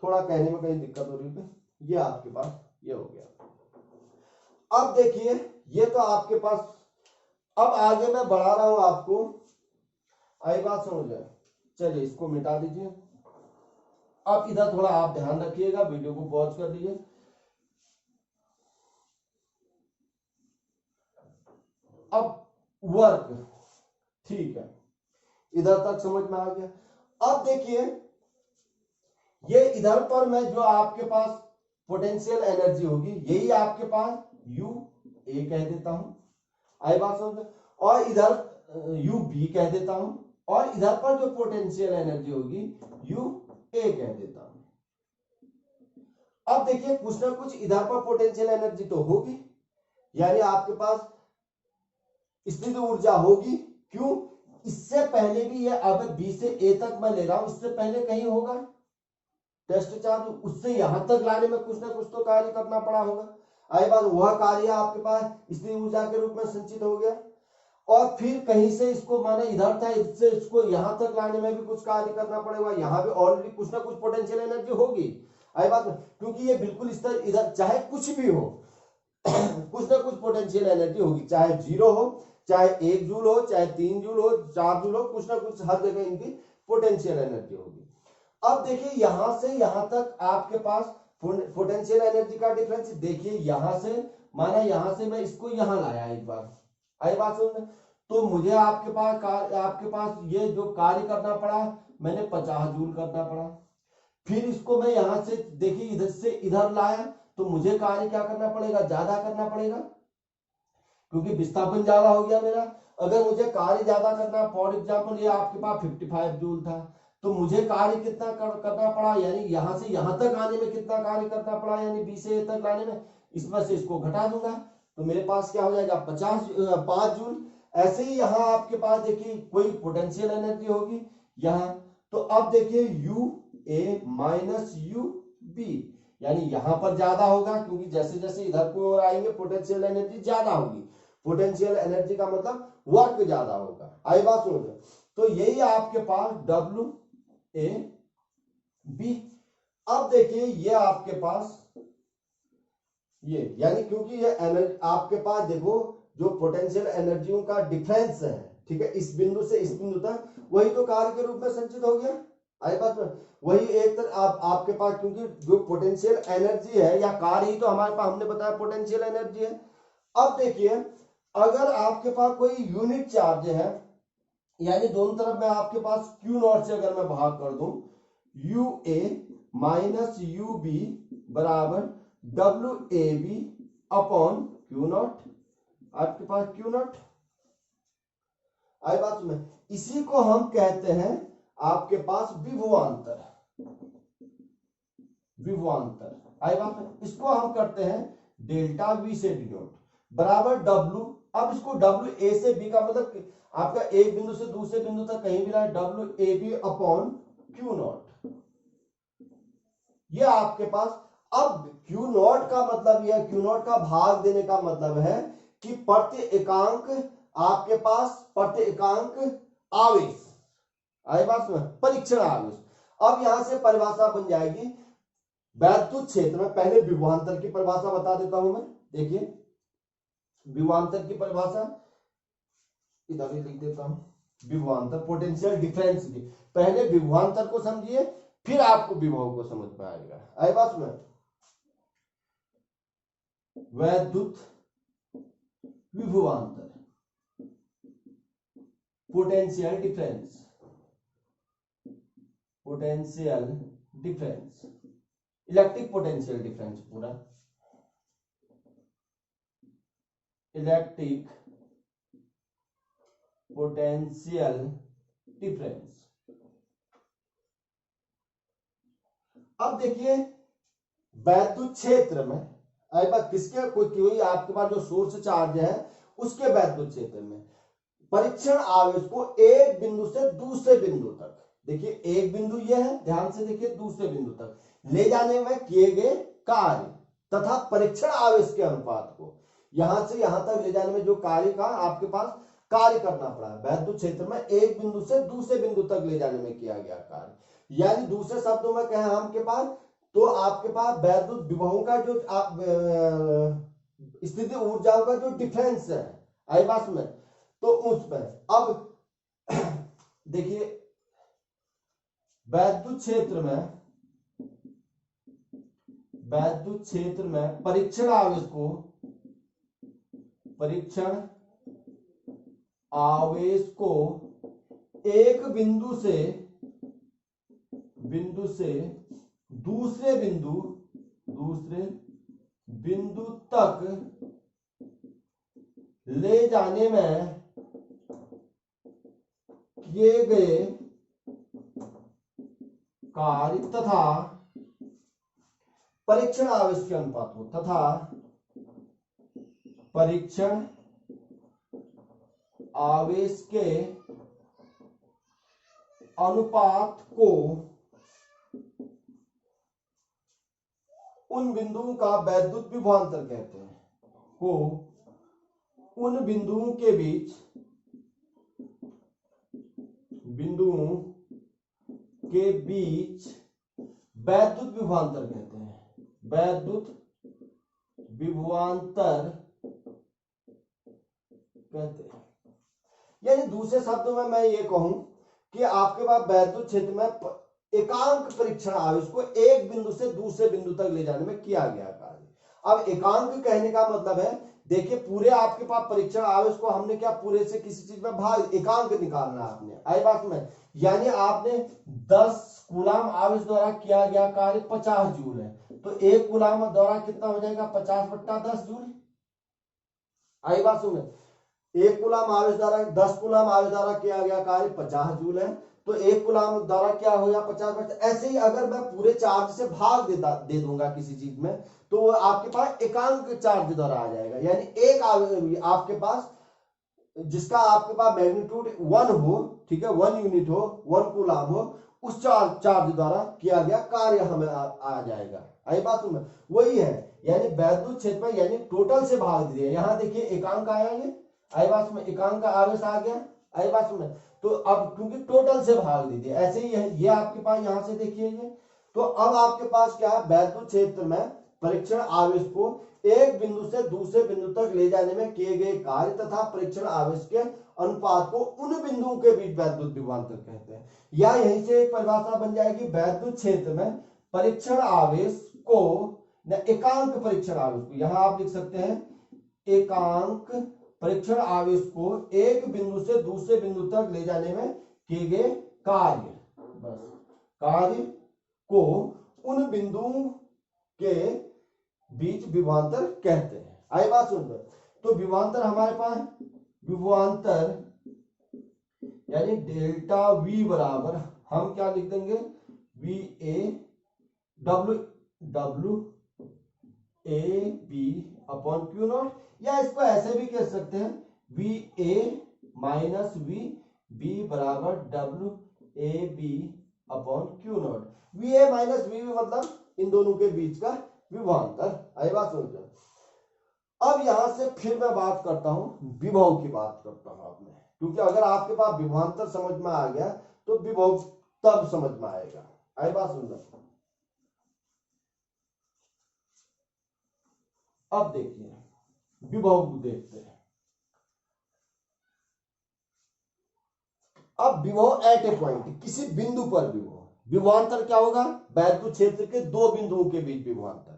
थोड़ा कहने में कहीं दिक्कत हो रही है, ये आपके पास ये हो गया। अब देखिए ये तो आपके पास, अब आगे मैं बढ़ा रहा हूं आपको, आई बात समझ जाए, चलिए इसको मिटा दीजिए। अब इधर थोड़ा आप ध्यान रखिएगा, वीडियो को पॉज कर लीजिए। अब वर्क, ठीक है, इधर तक समझ में आ गया। अब देखिए ये इधर पर मैं जो आपके पास पोटेंशियल एनर्जी होगी, यही आपके पास यू ए कह देता हूं, आई बात समझ, और इधर यू बी कह देता हूं, और इधर पर जो पोटेंशियल एनर्जी होगी यू ए कह देता हूं। अब देखिए कुछ ना कुछ इधर पर पोटेंशियल एनर्जी तो होगी, यानी आपके पास स्थित ऊर्जा होगी, क्यों, इससे पहले भी ये अगर बी से ए तक मैं ले रहा हूं, इससे पहले कहीं होगा टेस्ट चार्ज, उससे यहां तक लाने में कुछ ना कुछ तो कार्य करना पड़ा होगा। आई बात, वह कार्य आपके पास स्थिर ऊर्जा के रूप में संचित हो गया। और फिर कहीं से इसको माना इधर था, इससे इसको यहां तक लाने में भी कुछ कार्य करना पड़ेगा, यहाँ भी ऑलरेडी कुछ ना कुछ पोटेंशियल एनर्जी होगी। आई बात, क्योंकि ये बिल्कुल इस तरह इधर चाहे कुछ भी हो कुछ ना कुछ पोटेंशियल एनर्जी होगी, चाहे 0 हो, चाहे 1 जूल हो, चाहे 3 जूल हो, 4 जूल हो, कुछ ना कुछ हर जगह इनकी पोटेंशियल एनर्जी होगी। अब देखिए यहां से यहां तक आपके पास पोटेंशियल एनर्जी का डिफरेंस देखिए, यहां से माना यहां से मैं इसको यहां लाया एक बार, आई बात सुन, तो मुझे आपके पास ये जो कार्य करना पड़ा, मैंने 50 जूल करना पड़ा। फिर इसको मैं यहां से देखिए इधर से इधर लाया, तो मुझे कार्य क्या करना पड़ेगा, ज्यादा करना पड़ेगा, क्योंकि विस्थापन ज्यादा हो गया मेरा। अगर मुझे कार्य ज्यादा करना, फॉर एग्जाम्पल ये आपके पास 55 जूल था, तो मुझे कार्य कितना करना पड़ा, यानी यहां से यहां तक आने में कितना कार्य करना पड़ा, यानी बी से ए तक लाने में, इसमें से इसको घटा दूंगा, तो मेरे पास क्या हो जाएगा 5 जूल। ऐसे ही यहाँ आपके पास देखिए कोई पोटेंशियल एनर्जी होगी यहाँ, तो अब देखिए U A minus U B, यानी यहां पर ज्यादा होगा, क्योंकि जैसे जैसे इधर को और आएंगे पोटेंशियल एनर्जी ज्यादा होगी। पोटेंशियल एनर्जी का मतलब वर्क ज्यादा होगा। आई बात समझ, तो यही आपके पास डब्ल्यू ए बी। अब देखिए ये आपके पास ये, यानी क्योंकि ये एनर्जी आपके पास देखो जो पोटेंशियल एनर्जियों का डिफरेंस है, ठीक है, इस बिंदु से इस बिंदु तक, वही तो कार्य के रूप में संचित हो गया। आई बात में, वही एक तरह आपके पास, क्योंकि जो पोटेंशियल एनर्जी है या कार्य ही तो हमारे पास, हमने बताया पोटेंशियल एनर्जी है। अब देखिए अगर आपके पास कोई यूनिट चार्ज है, यानी दोनों तरफ में आपके पास क्यू नॉट से अगर मैं भाग कर दूं, U A minus U B बराबर W A B upon Q naught, आपके पास क्यू नॉट। आई बात में, इसी को हम कहते हैं आपके पास विभवांतर, विभवांतर। आई बात में, इसको हम करते हैं डेल्टा वी से डिनोट बराबर डब्ल्यू। अब इसको डब्ल्यू ए से बी का मतलब आपका एक बिंदु से दूसरे बिंदु तक कहीं भी रहा, W A B upon Q naught, ये आपके पास। अब क्यू नॉट का मतलब यह, क्यू नॉट का भाग देने का मतलब है कि प्रति एकांक आपके पास प्रति एकांक आवेश, आई बात में, परीक्षण आवेश। अब यहां से परिभाषा बन जाएगी वैद्युत क्षेत्र में, पहले विभवांतर की परिभाषा बता देता हूं मैं। देखिए विभवांतर की परिभाषा इधर ही लिख देता हूं, विभवांतर पोटेंशियल डिफरेंस की, पहले विभवांतर को समझिए फिर आपको विभव को समझ में आएगा। आई बात में, वैद्युत विभवांतर potential difference, potential difference, electric potential difference, पूरा इलेक्ट्रिक पोटेंशियल डिफरेंस। अब देखिए वैद्युत क्षेत्र में, आई बात, किसके कोई आपके पास जो सोर्स चार्ज है उसके वैद्युत क्षेत्र में परीक्षण आवेश को एक बिंदु से दूसरे बिंदु तक, देखिए एक बिंदु यह है, ध्यान से देखिए, दूसरे बिंदु तक ले जाने में किए गए कार्य तथा परीक्षण आवेश के अनुपात को यहां से यहां तक ले जाने में जो कार्य का आपके पास कार्य करना पड़ा वैद्युत क्षेत्र में, एक बिंदु से दूसरे बिंदु तक ले जाने में किया गया कार्य, यानी दूसरे शब्दों में कहें आपके पास, तो आपके पास वैद्युत विभवों का जो स्थिति ऊर्जाओं का जो डिफरेंस है, आई बात में, तो उसमें अब देखिए वैद्युत क्षेत्र में परीक्षण आवेश को एक बिंदु से दूसरे बिंदु तक ले जाने में किए गए कार्य तथा परीक्षण आवेश के अनुपात को परीक्षण आवेश के अनुपात को उन बिंदुओं का वैद्युत विभवांतर कहते हैं, को उन बिंदुओं के बीच वैद्युत विभवांतर कहते हैं, वैद्युत विभवांतर कहते हैं। यानी दूसरे शब्दों में मैं ये कहूं कि आपके पास वैद्युत क्षेत्र में एकांक परीक्षण आवेश को एक बिंदु से दूसरे बिंदु तक ले जाने में किया गया कार्य। अब एकांक कहने का मतलब है, देखिए पूरे आपके पास परीक्षण आवेश को हमने क्या पूरे से किसी चीज में भाग एकांक निकालना आपने, आई बात में, यानी आपने 10 कूलाम आवेश द्वारा किया गया कार्य 50 जूल है, तो एक कूलाम द्वारा कितना हो जाएगा 50/10 जूल, आई बात सुन। एक कूलाम आवेश द्वारा 10 कूलाम आवेश द्वारा किया गया कार्य 50 जूल है, तो एक कूलाम द्वारा क्या हो गया 50। ऐसे ही अगर मैं पूरे चार्ज से भाग दे दूंगा किसी चीज में, तो वो आपके पास एकांक चार्ज द्वारा आ जाएगा, यानी एक आपके पास जिसका आपके पास मैग्नीट्यूड 1 हो, ठीक है, 1 यूनिट हो, 1 कूलाम हो, उस चार्ज द्वारा किया गया कार्य हमें आ जाएगा, आई बात में। वही है, यानी वैद्युत क्षेत्र में यानी टोटल से भाग दिए, यहाँ देखिए एकांक आया, ये आई बात में, एकांक का आवेश आ गया, आई बात में, तो अब क्योंकि टोटल से भाग दीजिए, ऐसे ही है ये आपके पास यहां से देखिए ये, तो अब आपके पास क्या है, वैद्युत क्षेत्र में परीक्षण आवेश को एक बिंदु से दूसरे बिंदु तक ले जाने में किए गए कार्य तथा परीक्षण आवेश के अनुपात को उन बिंदुओं के बीच वैद्युत विभवांतर कहते हैं। या यहीं से एक परिभाषा बन जाएगी, वैद्युत क्षेत्र में परीक्षण आवेश को, एकांक परीक्षण आवेश को, यहां आप लिख सकते हैं एकांक परीक्षण आवेश को एक बिंदु से दूसरे बिंदु तक ले जाने में किए गए कार्य, बस कार्य को उन बिंदुओं के बीच विभवांतर कहते हैं, आई बात सुन। तो विभवांतर हमारे पास, विभवांतर यानी डेल्टा वी बराबर हम क्या लिख देंगे, V A W A B upon Q naught, या इसको ऐसे भी कह सकते हैं V A minus V B बराबर W A B upon Q naught. V A minus V मतलब इन दोनों के बीच का विभवांतर, आई बात समझो। अब यहां से फिर मैं बात करता हूं, विभव की बात करता हूं आपने, क्योंकि अगर आपके पास विभवांतर समझ में आ गया तो विभव तब समझ में आएगा, आई बात सुन। अब देखिए विभव को देखते हैं। अब विभव एट ए पॉइंट, किसी बिंदु पर विभव, विभवांतर क्या होगा, वैद्युत क्षेत्र के दो बिंदुओं के बीच विभवांतर,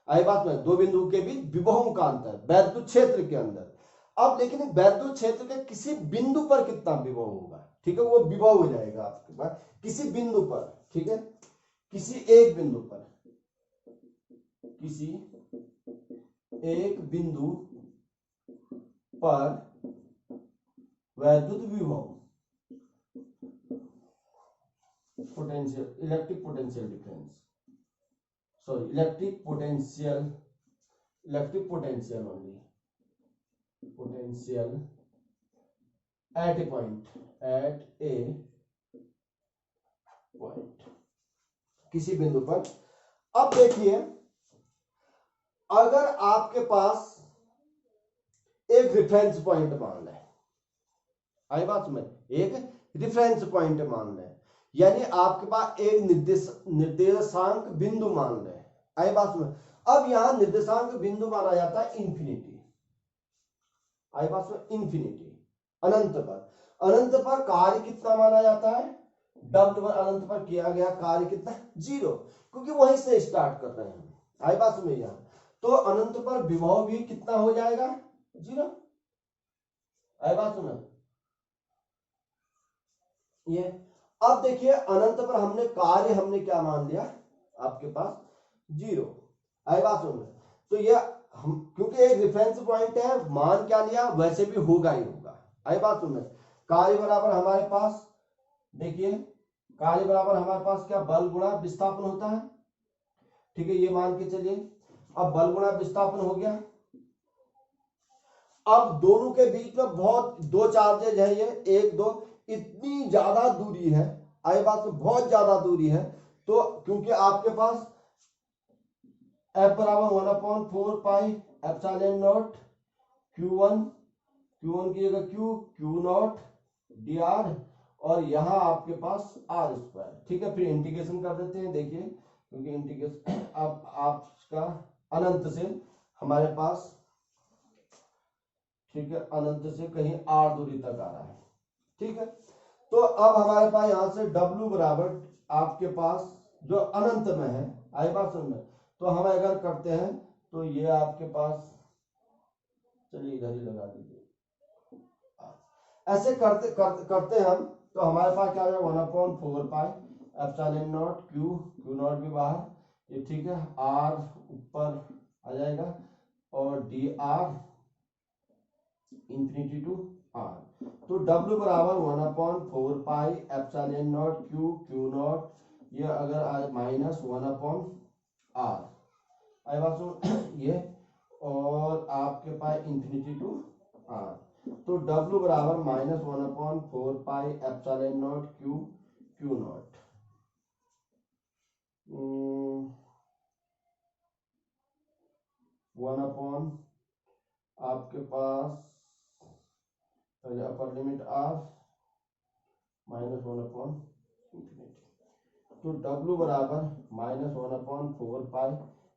आई बात में, दो बिंदुओं के बीच विभवों का अंतर वैद्युत क्षेत्र के अंदर। अब लेकिन वैद्युत क्षेत्र के किसी बिंदु पर कितना विभव होगा, ठीक है, वो विभव हो जाएगा आपके पास किसी बिंदु पर, ठीक है, किसी एक बिंदु पर, किसी एक बिंदु पर वैद्युत विभव, potential, electric potential difference, sorry electric potential only, potential at A point, किसी बिंदु पर। अब देखिए अगर आपके पास एक रेफरेंस पॉइंट मान लें, आई बात में, एक रेफरेंस पॉइंट मान लें, यानी आपके पास एक निर्देशांक बिंदु मान लें, आई बात में। अब यहां निर्देशांक बिंदु माना जाता है इंफिनिटी, आई बात में, इंफिनिटी, अनंत पर। अनंत पर कार्य कितना माना जाता है, डब्ल्यू, अनंत पर किया गया कार्य कितना, 0, क्योंकि वहीं से स्टार्ट कर रहे हैं, आई बात सुनिए यहां, तो अनंत पर विभव भी कितना हो जाएगा, 0, आई बात सुना ये। अब देखिए अनंत पर हमने कार्य हमने क्या मान लिया आपके पास, 0, आई बात सुन। तो ये हम क्योंकि एक रेफरेंस पॉइंट है, मान क्या लिया वैसे भी होगा ही होगा, आई बात सुन। कार्य बराबर हमारे पास, देखिए कार्य बराबर हमारे पास क्या, बल गुणा विस्थापन होता है, ठीक है, ये मान के चलिए। अब बल गुणा विस्थापन हो गया। अब दोनों के बीच में बहुत दो चार्जेज है, ये 1 2, इतनी ज्यादा दूरी है, आई बात में, बहुत ज्यादा दूरी है, तो क्योंकि आपके पास F बराबर 1/4 पाई एप्सिलॉन नॉट Q1 की जगह Q नॉट dr और यहाँ आपके पास r स्क्वायर। ठीक है, फिर इंटीग्रेशन कर देते हैं। देखिए क्योंकि इंटीग्रेशन अब आपका अनंत से हमारे पास, ठीक है, अनंत से कहीं r दूरी तक आ रहा है। ठीक है, तो अब हमारे पास यहां से W बराबर आपके पास जो अनंत में है, आई बात समझ में, तो हम अगर करते हैं तो ये आपके पास, चलिए इधर ही लगा दीजिए, ऐसे करते हम तो हमारे पास क्या हो जाएगा 1/4 pi epsilon not Q not भी बाहर, ये ठीक है, R ऊपर आ जाएगा और dr इंफिनिटी टू r। तो W बराबर 1/4 pi epsilon not Q not, ये अगर माइनस 1/r आई बात सुन ये, और आपके पास इंफिनिटी टू r। तो W बराबर minus 1/4 pi epsilon not Q not, आपके पास पहले अपर लिमिट r माइनस 1/इंफिनिटी, तो W बराबर minus 1/4 pi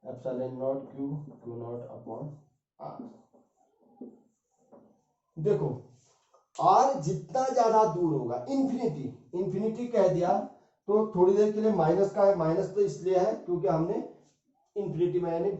epsilon not Q not upon r। देखो r जितना ज्यादा दूर होगा, इंफिनिटी कह दिया तो थोड़ी देर के लिए माइनस का है, माइनस तो इसलिए है क्योंकि हमने इंफिनिटी में यानी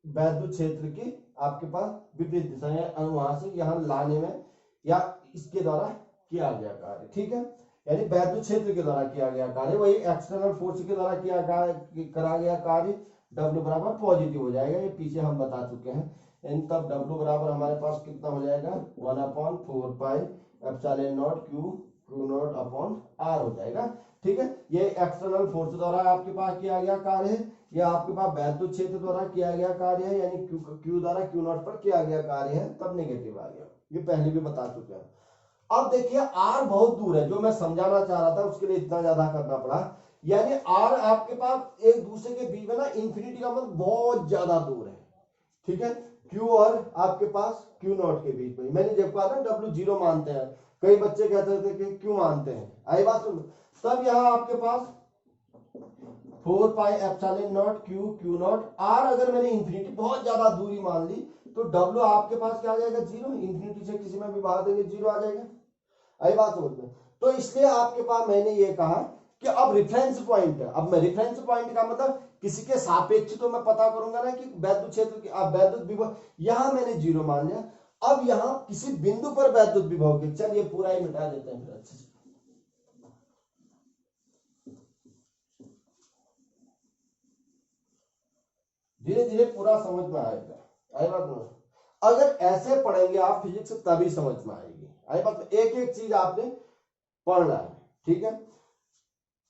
वैद्युत क्षेत्र की आपके पास विपरीत दिशा है, वहां से यहाँ लाने में या इसके द्वारा किया गया कार्य। ठीक है, यानी वैद्युत क्षेत्र के द्वारा किया गया कार्य, वही एक्सटर्नल फोर्स के द्वारा करा गया कार्य W बराबर पॉजिटिव हो जाएगा, ये पीछे हम बता चुके हैं। इन तब W बराबर हमारे पास कितना हो जाएगा 1/4 pi epsilon not Q not upon r हो जाएगा। ठीक है, ये एक्सटर्नल फोर्स द्वारा आपके पास किया गया कार्य है, यह आपके पास वैद्युत क्षेत्र द्वारा किया गया कार्य है, यानी Q द्वारा Q नॉट पर किया गया कार्य है, तब नेगेटिव आ गया, ये पहले भी बता चुके हैं। अब देखिए r बहुत दूर है, जो मैं समझाना चाह रहा था उसके लिए इतना ज्यादा करना पड़ा, यानी r आपके पास एक दूसरे के बीच में ना इंफिनिटी का मतलब बहुत ज्यादा दूर है। ठीक है, Q और आपके पास Q नॉट के बीच में, मैंने जब कहा ना W 0 मानते हैं, कई बच्चे कहते थे कि क्यों मानते हैं, आई बात सुन, तब यहाँ आपके पास 4 pi epsilon not Q not r, अगर मैंने इंफिनिटी बहुत ज्यादा दूरी मान ली तो W आपके पास क्या आ जाएगा 0, इंफिनिटी से किसी में भी बाहर देंगे 0 आ जाएगा, आई बात समझ में। तो इसलिए आपके पास मैंने ये कहा कि अब रेफरेंस पॉइंट है, अब मैं रेफरेंस पॉइंट का मतलब किसी के सापेक्ष तो मैं पता करूंगा ना कि वैद्युत क्षेत्र की वैद्युत विभव, यहां मैंने 0 मान लिया, अब यहां किसी बिंदु पर वैद्युत विभव के, चलिए पूरा ही मिटा देते हैं फिर अच्छे से, धीरे धीरे पूरा समझ में आएगा, आई बात। अगर ऐसे पढ़ेंगे आप फिजिक्स तभी समझ में आएगी, आई बात, एक एक चीज आपने पढ़ना है। ठीक है,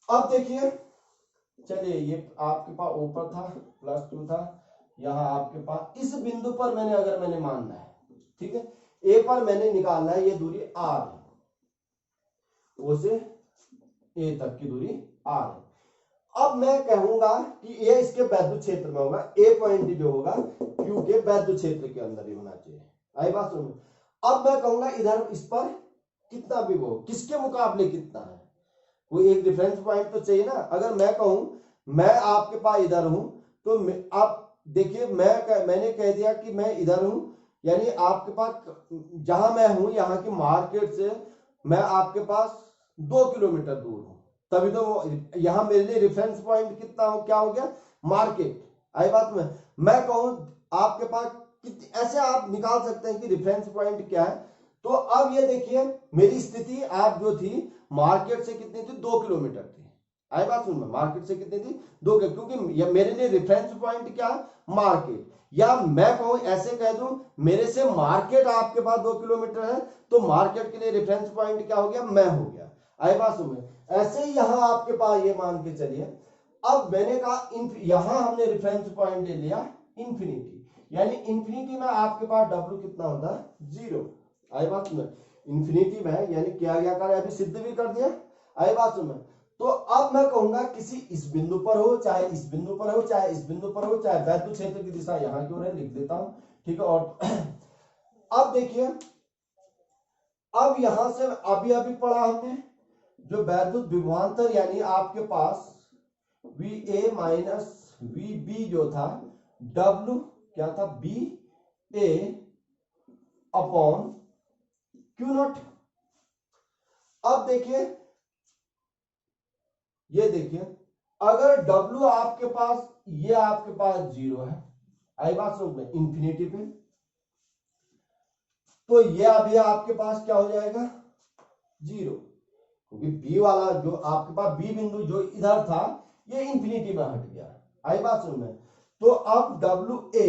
अब देखिए, चलिए ये आपके पास ऊपर था +2 था, यहाँ आपके पास इस बिंदु पर मैंने मानना है, ठीक है, ए पर मैंने निकालना है, ये दूरी r है, ओ से ए तक की दूरी r है। अब मैं कहूंगा कि ये इसके वैद्युत क्षेत्र में होगा, ए पॉइंट जो होगा Q के वैद्युत क्षेत्र के अंदर ही होना चाहिए, आई बात सुनो। अब मैं कहूंगा इधर इस पर कितना विभव किसके मुकाबले कितना है, कोई एक डिफरेंस पॉइंट तो चाहिए ना। अगर मैं कहूं मैं आपके पास इधर हूं तो आप देखिए मैंने कह दिया कि मैं इधर हूं, यानी आपके पास जहां मैं हूं यहाँ की मार्केट से मैं आपके पास 2 किलोमीटर दूर हूं, तभी तो यहाँ मेरे लिए रेफरेंस पॉइंट कितना हो, क्या हो गया मार्केट, आई बात में। मैं कहूं आपके पास ऐसे आप निकाल सकते हैं कि रेफरेंस पॉइंट क्या है। तो अब ये देखिए मेरी स्थिति आप जो थी मार्केट से कितनी थी 2 किलोमीटर थी, आई बात सुन, मार्केट से कितनी थी 2 क्योंकि मेरे लिए रेफरेंस पॉइंट क्या मार्केट, या मैं कहूं ऐसे कह दूं मेरे से मार्केट आपके पास 2 किलोमीटर है तो मार्केट के लिए रेफरेंस पॉइंट क्या हो गया मैं हो गया, आई बात सुन। ऐसे ही यहां आपके पास ये मान के चलिए, अब मैंने कहा यहां हमने रेफरेंस पॉइंट ले लिया इंफिनिटी, यानी इंफिनिटी में आपके पास W कितना होता है 0, आई बात सुन, इंफिनिटी में यानी किया गया कार्य अभी सिद्ध भी कर दिया, आई बात सुन। तो अब मैं कहूंगा किसी इस बिंदु पर हो, चाहे इस बिंदु पर हो, चाहे इस बिंदु पर हो, चाहे वैद्युत क्षेत्र की दिशा यहां की ओर है, लिख देता हूं, ठीक है। और अब देखिए, अब यहां से अभी अभी पढ़ा हमने जो वैद्युत विभवांतर यानी आपके पास VA माइनस VB जो था, W क्या था, BA अपॉन Q0। अब देखिए, ये देखिए, अगर W आपके पास, ये आपके पास 0 है, आई बात समझ में, इंफिनिटी पे, तो ये अभी आपके पास क्या हो जाएगा, 0, क्योंकि बी वाला जो आपके पास बी बिंदु जो इधर था ये इंफिनिटी में हट गया, आई बात समझ में। तो अब WA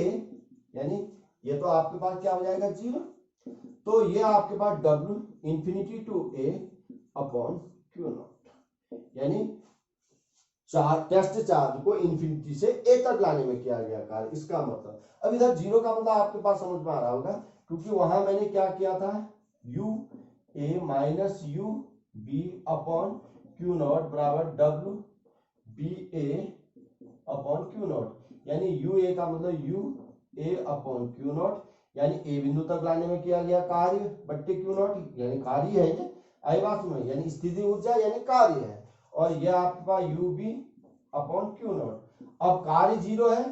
यानी ये तो आपके पास क्या हो जाएगा, 0, तो ये आपके पास W infinity to A upon Q0, यानी टेस्ट चार्ज को इंफिनिटी से A तक लाने में किया गया कार्य। इसका मतलब अब इधर 0 का मतलब आपके पास समझ में आ रहा होगा, क्योंकि वहां मैंने क्या किया था, UA minus UB upon Q0 बराबर WBA अपॉन Q0, यानी UA का मतलब UA अपॉन Q0, यानी A बिंदु तक लाने में किया गया कार्य बट्टे Q0, यानी कार्य है ये, आई बात में, यानी स्थिति ऊर्जा यानी कार्य है। और ये आपके पास UB अपॉन Q0। अब कार्य 0 है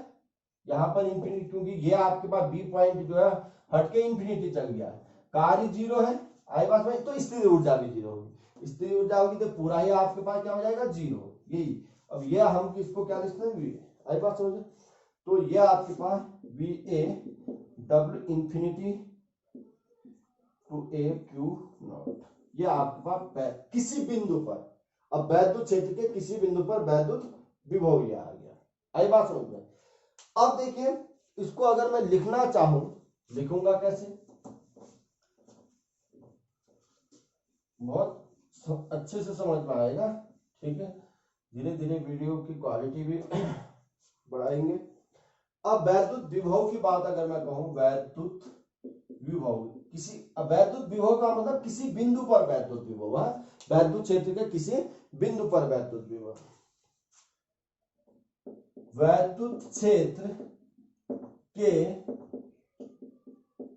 यहाँ पर इंफिनिटी, क्योंकि ये आपके पास B पॉइंट जो है हटके इंफिनिटी चल गया है, कार्य 0 है, आई बात में, तो स्थिर ऊर्जा भी 0 होगी, स्थिर ऊर्जा होगी तो पूरा ही आपके पास क्या हो जाएगा, 0, यही। अब ये हम इसको क्या लिखते हैं, VA, आई बात समझे। तो ये आपके पास VA W infinity to A Q0, ये आपके पास किसी बिंदु पर, अब वैद्युत क्षेत्र के किसी बिंदु पर वैद्युत विभव ये आ गया, आई बात समझ में। अब देखिए, इसको अगर मैं लिखना चाहूं, लिखूंगा कैसे, बहुत अच्छे से समझ में आएगा, ठीक है, धीरे धीरे वीडियो की क्वालिटी भी बढ़ाएंगे। अब वैद्युत विभव की बात अगर मैं कहूं, वैद्युत विभव, किसी वैद्युत विभव का मतलब किसी बिंदु पर वैद्युत विभव है, वैद्युत क्षेत्र के किसी बिंदु पर वैद्युत विभव, वैद्युत क्षेत्र के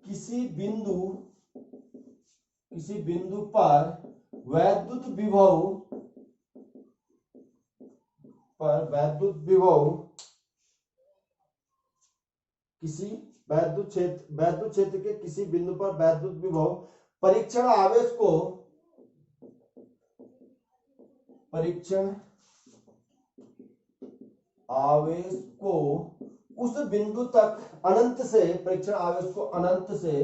किसी बिंदु पर वैद्युत विभव किसी वैद्युत क्षेत्र के किसी बिंदु पर वैद्युत विभव परीक्षण आवेश को उस बिंदु तक अनंत से, परीक्षण आवेश को अनंत से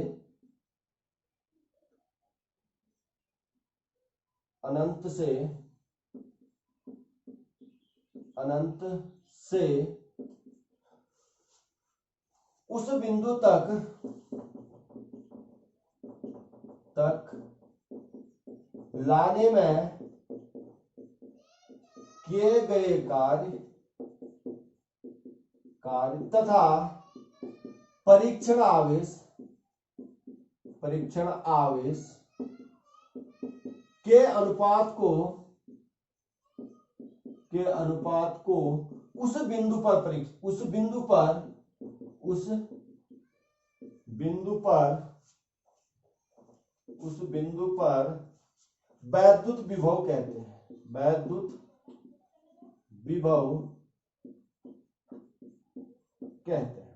उस बिंदु तक लाने में किए गए कार्य तथा परीक्षण आवेश के अनुपात को उस बिंदु पर वैद्युत विभव कहते हैं, वैद्युत विभव कहते हैं,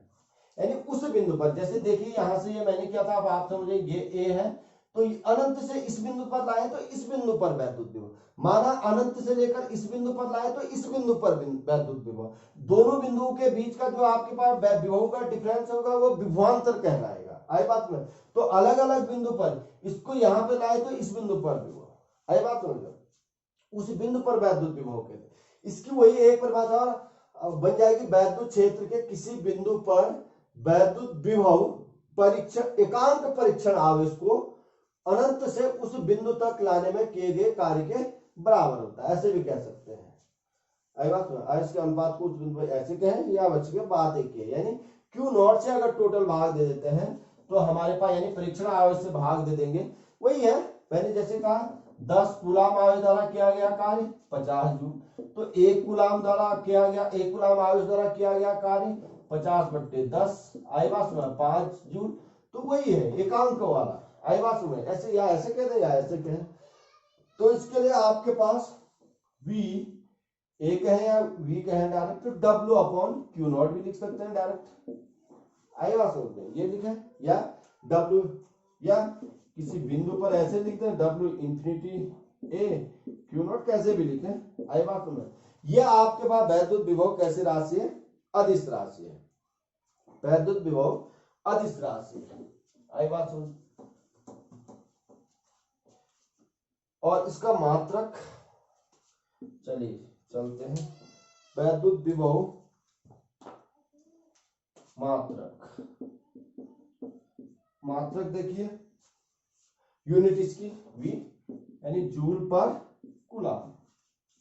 यानी उस बिंदु पर, जैसे देखिए यहां से ये मैंने किया था, अब आप समझे ये A है, तो अनंत से इस बिंदु पर लाए तो इस बिंदु पर वैद्युत विभव, माना अनंत से लेकर इस बिंदु पर लाए तो इस बिंदु पर वैद्युत विभव, दोनों बिंदुओं के बीच का जो आपके पास विभव का डिफरेंस होगा वो विभवांतर कहलाएगा, आई बात में। तो अलग अलग बिंदु पर इसको यहां पे लाए तो इस बिंदु पर विभव, आई बात समझ, उस बिंदु पर वैद्युत विभव कहते हैं। इसकी वही एक परिभाषा बन जाएगी, वैद्युत क्षेत्र के किसी बिंदु पर वैद्युत विभव एकांक परीक्षण आवेश को अनंत से उस बिंदु तक लाने में किए गए कार्य के बराबर होता है, ऐसे भी कह सकते हैं, आई बात में। आवेश के अनुपात को उस बिंदु पर ऐसे कहें, या बच के बात एक है, यानी Q0 से अगर टोटल भाग दे देते हैं तो हमारे पास, यानी परीक्षण आवेश से भाग दे देंगे, वही है मैंने जैसे कहा 10 कूलाम आवेश द्वारा किया गया कार्य 50 जूल। तो 1 कूलाम द्वारा किया गया, 1 कूलाम आवेश द्वारा किया गया कार्य 50/10 आई बात में 5 जूल। तो वही है एकांक वाला आई बात में, ऐसे या ऐसे कह दे या ऐसे कहें। तो इसके लिए आपके पास V ए कहें या V कहें डायरेक्ट, तो W/Q0 भी लिख सकते हैं डायरेक्ट आई बात में, ये लिखे या W या किसी बिंदु पर ऐसे लिखते हैं W ∞A Q0 कैसे भी लिखे आई बात में। ये आपके पास वैद्युत विभव कैसी राशि है, अदिश राशि है, वैद्युत विभव अदिश राशि है आई बात समझ। और इसका मात्रक, चलिए चलते हैं, वैद्युत विभव मात्रक, मात्रक देखिए यूनिट इसकी V यानी जूल पर कूलम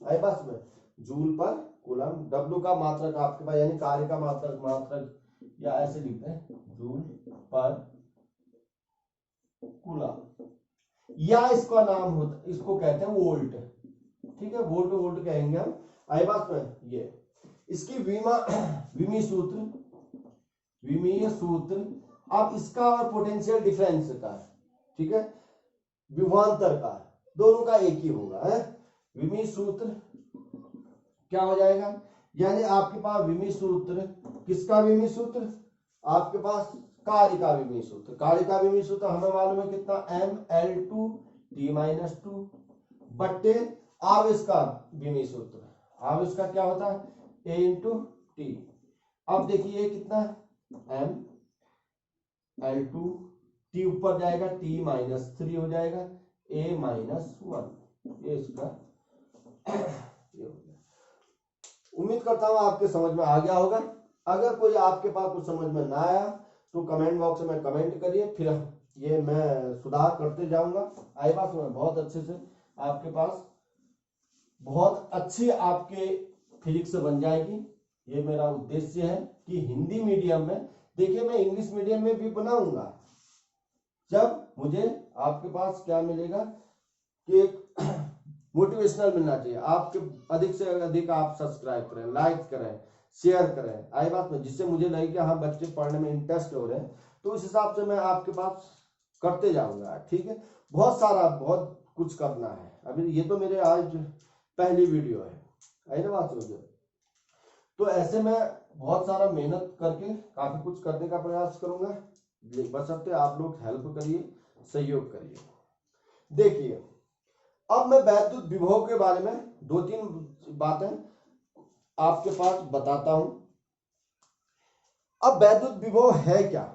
आई बात में, जूल पर कूलम। W का मात्रक आपके पास यानी कार्य का मात्रक, मात्रक या ऐसे लिखते हैं जूल पर कूलम, या इसका नाम होता, इसको कहते हैं वोल्ट, ठीक है, वोल्ट वोल्ट कहेंगे हम आई बात में। ये इसकी विमीय सूत्र, अब इसका और पोटेंशियल डिफरेंस का, ठीक है, विभवांतर का, दोनों का एक ही होगा है। विमीय सूत्र क्या हो जाएगा, यानी आपके पास विमीय सूत्र, किसका विमीय सूत्र, आपके पास कार्य का विमीय सूत्र। कार्य का विमीय सूत्र हमें मालूम है कितना, mL2T-2 बट्टे आवेश का विमीय सूत्र, आवेश का क्या होता है A/T। अब देखिए कितना है mL2, T ऊपर जाएगा T-3 हो जाएगा A-1, ये इसका ये हो गया। उम्मीद करता हूं आपके समझ में आ गया होगा। अगर कोई आपके पास कुछ समझ में ना आया तो कमेंट बॉक्स में कमेंट करिए, फिर ये मैं सुधार करते जाऊंगा आई बात में। बहुत अच्छे से आपके पास बहुत अच्छी आपके फिजिक्स बन जाएगी, ये मेरा उद्देश्य है कि हिंदी मीडियम में, देखिए मैं इंग्लिश मीडियम में भी बनाऊंगा जब मुझे आपके पास क्या मिलेगा कि एक मोटिवेशनल मिलना चाहिए। आपके अधिक से अधिक आप सब्सक्राइब करें, लाइक करें, शेयर करें आई बात में, जिससे मुझे लगे कि हाँ बच्चे पढ़ने में इंटरेस्ट हो रहे हैं, तो उस हिसाब से मैं आपके पास करते जाऊंगा, ठीक है। बहुत सारा बहुत कुछ करना है, अभी ये तो मेरे आज पहली वीडियो है आई ना बात समझो। तो ऐसे में बहुत सारा मेहनत करके काफी कुछ करने का प्रयास करूंगा, बशर्ते आप लोग हेल्प करिए, सहयोग करिए। देखिए अब मैं वैद्युत विभव के बारे में 2-3 बातें आपके पास बताता हूं। अब वैद्युत विभव है क्या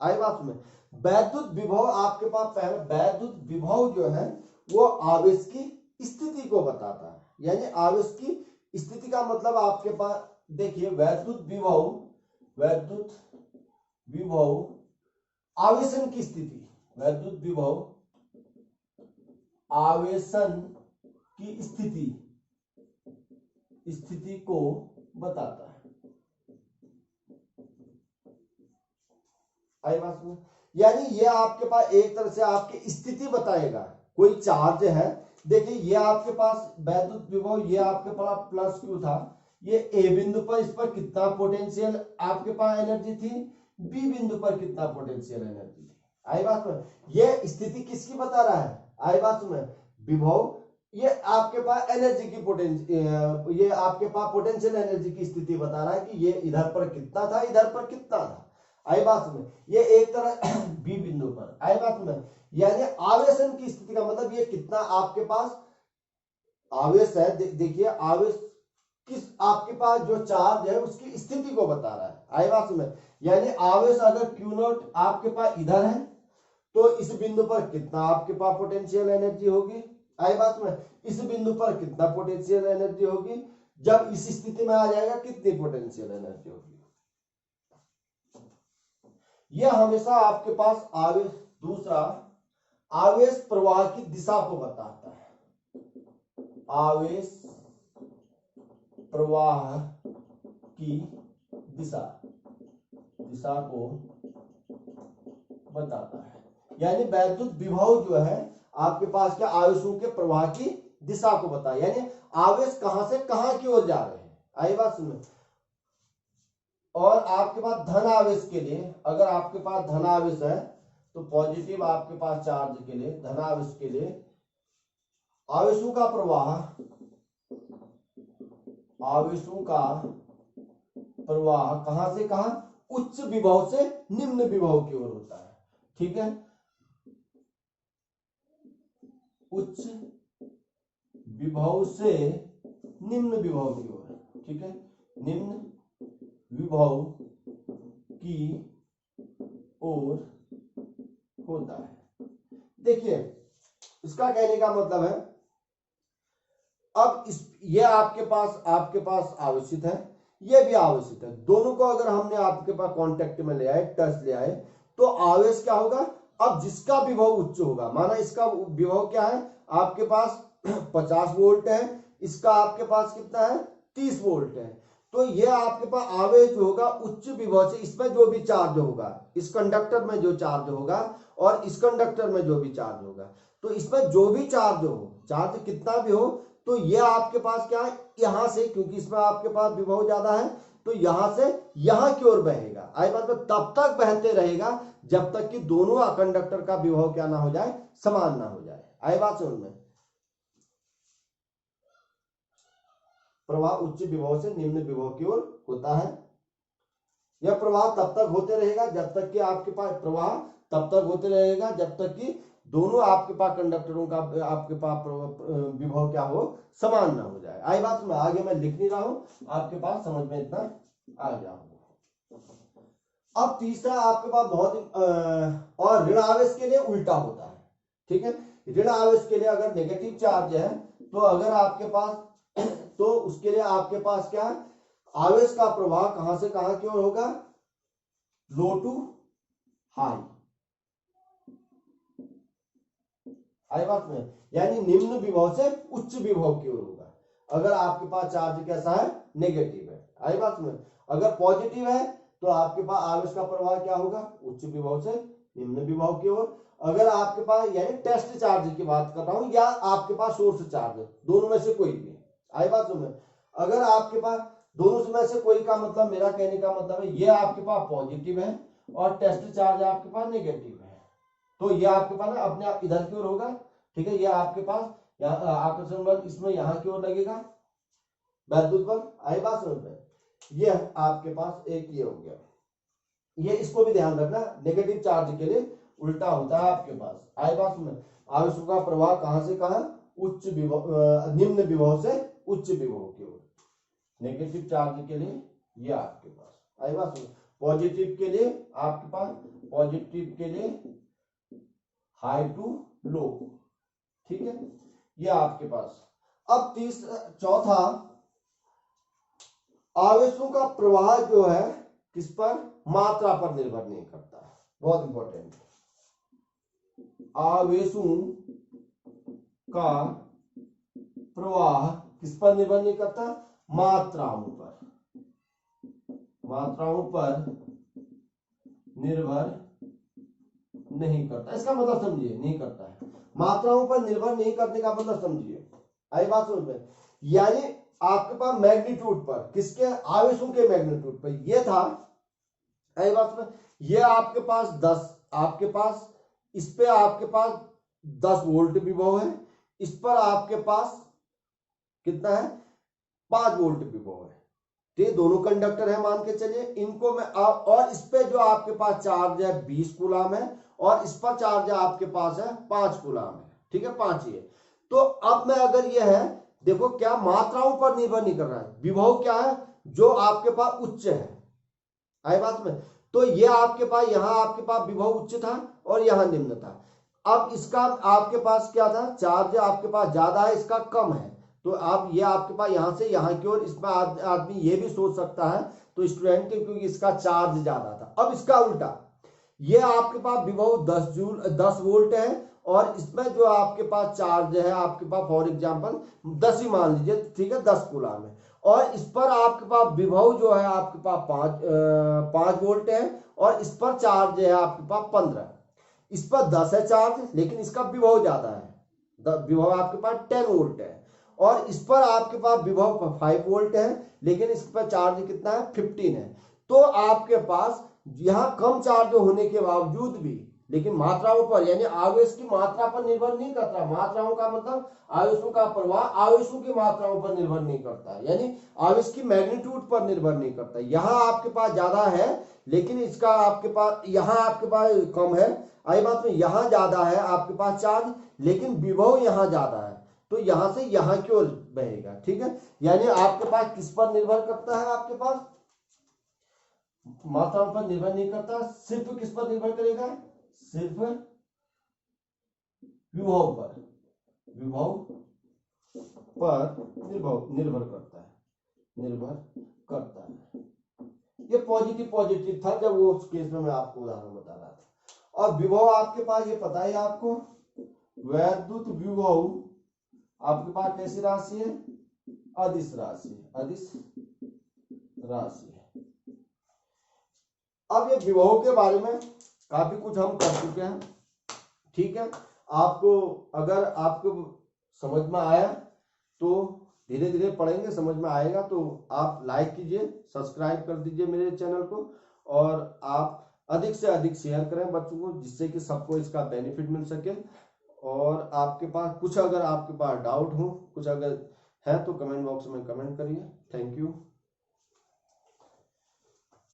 आई बात में। वैद्युत विभव आपके पास पहले, वैद्युत विभव जो है वो आवेश की स्थिति को बताता है, यानी आवेश की स्थिति का मतलब आपके पास देखिए वैद्युत विभव आवेशन की स्थिति, वैद्युत विभव आवेशन की स्थिति को बताता है आई बात में। यानी ये आपके पास एक तरह से आपकी स्थिति बताएगा। कोई चार्ज है, देखिए ये आपके पास वैद्युत विभव, ये आपके पास प्लस Q था, ये A बिंदु पर इस पर कितना पोटेंशियल आपके पास एनर्जी थी, B बिंदु पर कितना पोटेंशियल एनर्जी थी आई बात में। ये स्थिति किसकी बता रहा है आई बात में, विभव। ये आपके पास एनर्जी की पोटेंशियल, ये आपके पास पोटेंशियल एनर्जी की स्थिति बता रहा है कि ये इधर पर कितना था, इधर पर कितना था आई बात में। ये एक तरह बी बिंदु पर आई बात में, यानी आवेशन की स्थिति का मतलब ये कितना आपके पास आवेश है। देखिए आवेश किस आपके पास जो चार्ज है उसकी स्थिति को बता रहा है आई बात में। यानी आवेश अगर Q0 आपके पास इधर है तो इस बिंदु पर कितना आपके पास पोटेंशियल एनर्जी होगी आई बात में, इस बिंदु पर कितना पोटेंशियल एनर्जी होगी, जब इस स्थिति में आ जाएगा कितनी पोटेंशियल एनर्जी होगी। यह हमेशा आपके पास आवेश, दूसरा आवेश प्रवाह की दिशा को बताता है, आवेश प्रवाह की दिशा को बताता है। यानी वैद्युत विभव जो है आपके पास क्या आवेशों के प्रवाह की दिशा को बताए, यानी आवेश कहां से कहां की ओर जा रहे हैं। आई बात सुनो। और आपके पास धन आवेश के लिए, अगर आपके पास धन आवेश है तो पॉजिटिव आपके पास चार्ज के लिए, धन आवेश के लिए आवेशों का प्रवाह, आवेशों का प्रवाह कहां से कहां, उच्च विभव से निम्न विभव की ओर होता है। ठीक है, उच्च विभव से निम्न विभव की ओर। ठीक है, निम्न विभव की ओर होता है। देखिए इसका कहने का मतलब है, अब इस ये आपके पास आवेशित है, ये भी आवेशित है, दोनों को अगर हमने आपके पास कांटेक्ट में ले आए, टच ले आए, तो आवेश क्या होगा, अब जिसका विभव उच्च होगा, माना इसका विभव क्या है आपके पास 50 वोल्ट है, इसका आपके पास कितना है 30 वोल्ट है, तो ये आपके पास आवेश होगा उच्च विभव से, इसमें जो भी चार्ज होगा, इस कंडक्टर में जो चार्ज होगा और इस कंडक्टर में जो भी चार्ज होगा, तो इसमें जो भी चार्ज हो, चार्ज कितना भी हो, तो ये आपके पास क्या है, यहां से, क्योंकि इसमें आपके पास विभव ज्यादा है, तो यहां से यहां की ओर बहेगा। आई बात में, तब तक बहते रहेगा जब तक कि दोनों कंडक्टर का विभव क्या ना हो जाए, समान ना हो जाए। आई बात समझ में। प्रवाह उच्च विभव से निम्न विभव की ओर होता है। यह प्रवाह तब तक होते रहेगा जब तक कि आपके पास, प्रवाह तब तक होते रहेगा जब तक कि दोनों आपके पास कंडक्टरों का आपके पास विभव क्या हो, समान ना हो जाए। आई बात में, आगे मैं लिख नहीं रहा हूं, आपके पास समझ में इतना आ गया होगा। अब तीसरा आपके पास बहुत और ऋण आवेश के लिए उल्टा होता है। ठीक है, ऋण आवेश के लिए अगर नेगेटिव चार्ज है तो अगर आपके पास तो उसके लिए आपके पास क्या है, आवेश का प्रवाह कहां से कहां की ओर होगा, लो टू हाई। आई बात में, यानी निम्न विभव से उच्च विभव की ओर होगा अगर आपके पास चार्ज कैसा है, नेगेटिव है। आई बात में, अगर पॉजिटिव है तो आपके पास आवेश का प्रवाह क्या होगा, उच्च विभव से निम्न विभव की ओर। अगर आपके पास, यानी टेस्ट चार्ज की बात कर रहा हूं, या आपके पास सोर्स चार्ज, दोनों में से कोई भी। आई बात में, अगर आपके पास दोनों में से कोई का मतलब, मेरा कहने का मतलब है, ये आपके पास पॉजिटिव है और टेस्ट चार्ज आपके पास नेगेटिव है, तो ये आपके पास ना अपने आप इधर की ओर होगा। ठीक है, ये आपके पास आकर्षण बल इसमें यहां की ओर लगेगा, वैद्युत बल। आई बात समझ में, ये आपके पास एक ये हो गया, ये इसको भी ध्यान रखना, नेगेटिव चार्ज के लिए उल्टा होता है आपके पास। आई बात समझ में, आवेश का प्रवाह कहां से कहां, उच्च विभव, निम्न विभव से उच्च विभव की ओर। नेगेटिव चार्ज के लिए ये आपके पास। आई बात समझ, पॉजिटिव के लिए आपके पास, पॉजिटिव के लिए हाई टू लो। ठीक है, ये आपके पास। अब चौथा, आवेशों का प्रवाह जो है किस पर, मात्रा पर निर्भर नहीं करता है, बहुत इंपॉर्टेंट। आवेशों का प्रवाह किस पर निर्भर नहीं करता, मात्राओं पर, मात्राओं पर निर्भर नहीं करता। इसका मतलब समझिए, नहीं करता है, मात्राओं पर निर्भर नहीं करने का मतलब समझिए। आई बात समझ में, यानी आपके पास मैग्नीट्यूड पर, किसके, आवेशों के मैग्नीट्यूड पर ये था। आई बात में, ये आपके पास 10, आपके पास इस पे आपके पास 10 वोल्ट विभव है, इस पर आपके पास कितना है, 5 वोल्ट विभव है। ये दोनों कंडक्टर है मान के चलिए, इनको मैं और इस पे जो आपके पास चार्ज है 20 कूलाम है, और इस पर चार्ज आपके पास है 5 कूलाम है। ठीक है, 5 ही है। तो अब मैं अगर ये है, देखो क्या मात्राओं पर निर्भर नहीं कर रहा है, विभव क्या है, जो आपके पास उच्च है। आई बात में, तो ये आपके पास, यहां आपके पास विभव उच्च था और यहां निम्न था। अब इसका आपके पास क्या था, चार्ज आपके पास ज्यादा है, इसका कम है, तो आप ये आपके पास यहां से यहां की ओर, इसमें आदमी ये भी सोच सकता है, तो स्टूडेंट के, क्योंकि इसका चार्ज ज्यादा था। अब इसका उल्टा, ये आपके पास विभव 10 वोल्ट है, और इसमें जो आपके पास चार्ज है आपके पास, फॉर एग्जांपल 10 ही मान लीजिए, ठीक है, 10 कूलाम है, और इस पर आपके पास विभव जो है आपके पास 5 वोल्ट है, और इस पर चार्ज है आपके पास 15। इस पर 10 है चार्ज, लेकिन इसका विभव ज्यादा है, विभव आपके पास 10 वोल्ट है, और इस पर आपके पास विभव 5 वोल्ट है, लेकिन इस पर चार्ज कितना है 15 है। तो आपके पास यहाँ कम चार्ज होने के बावजूद भी, लेकिन मात्राओं पर यानी आवेश की मात्रा पर निर्भर नहीं करता, मात्राओं का मतलब आवेशों का प्रवाह आवेशों की मात्राओं पर निर्भर नहीं करता, यानी आवेश की मैग्नीट्यूड पर निर्भर नहीं करता। यहाँ आपके पास ज्यादा है, लेकिन इसका आपके पास यहाँ आपके पास कम है। आई बात में, यहाँ ज्यादा है आपके पास चार्ज, लेकिन विभव यहाँ ज्यादा है, तो यहां से यहां की ओर बहेगा। ठीक है, यानी आपके पास किस पर निर्भर करता है, आपके पास मात्राओं पर निर्भर नहीं करता, सिर्फ किस पर निर्भर करेगा, सिर्फ विभव पर, विभव पर निर्भर करता है, निर्भर करता है। ये पॉजिटिव था जब वो उस केस में मैं आपको उदाहरण बता रहा था। और विभव आपके पास ये पता है आपको, वैद्युत विभव आपके पास कैसी राशि है, अदिश राशि, अदिश राशि है। अब ये विभव के बारे में काफी कुछ हम कर चुके हैं। ठीक है, आपको अगर आपको समझ में आया तो धीरे धीरे पढ़ेंगे, समझ में आएगा तो आप लाइक कीजिए, सब्सक्राइब कर दीजिए मेरे चैनल को, और आप अधिक से अधिक शेयर करें बच्चों को, जिससे कि सबको इसका बेनिफिट मिल सके। और आपके पास कुछ अगर आपके पास डाउट हो, कुछ अगर है तो कमेंट बॉक्स में कमेंट करिए। Thank you.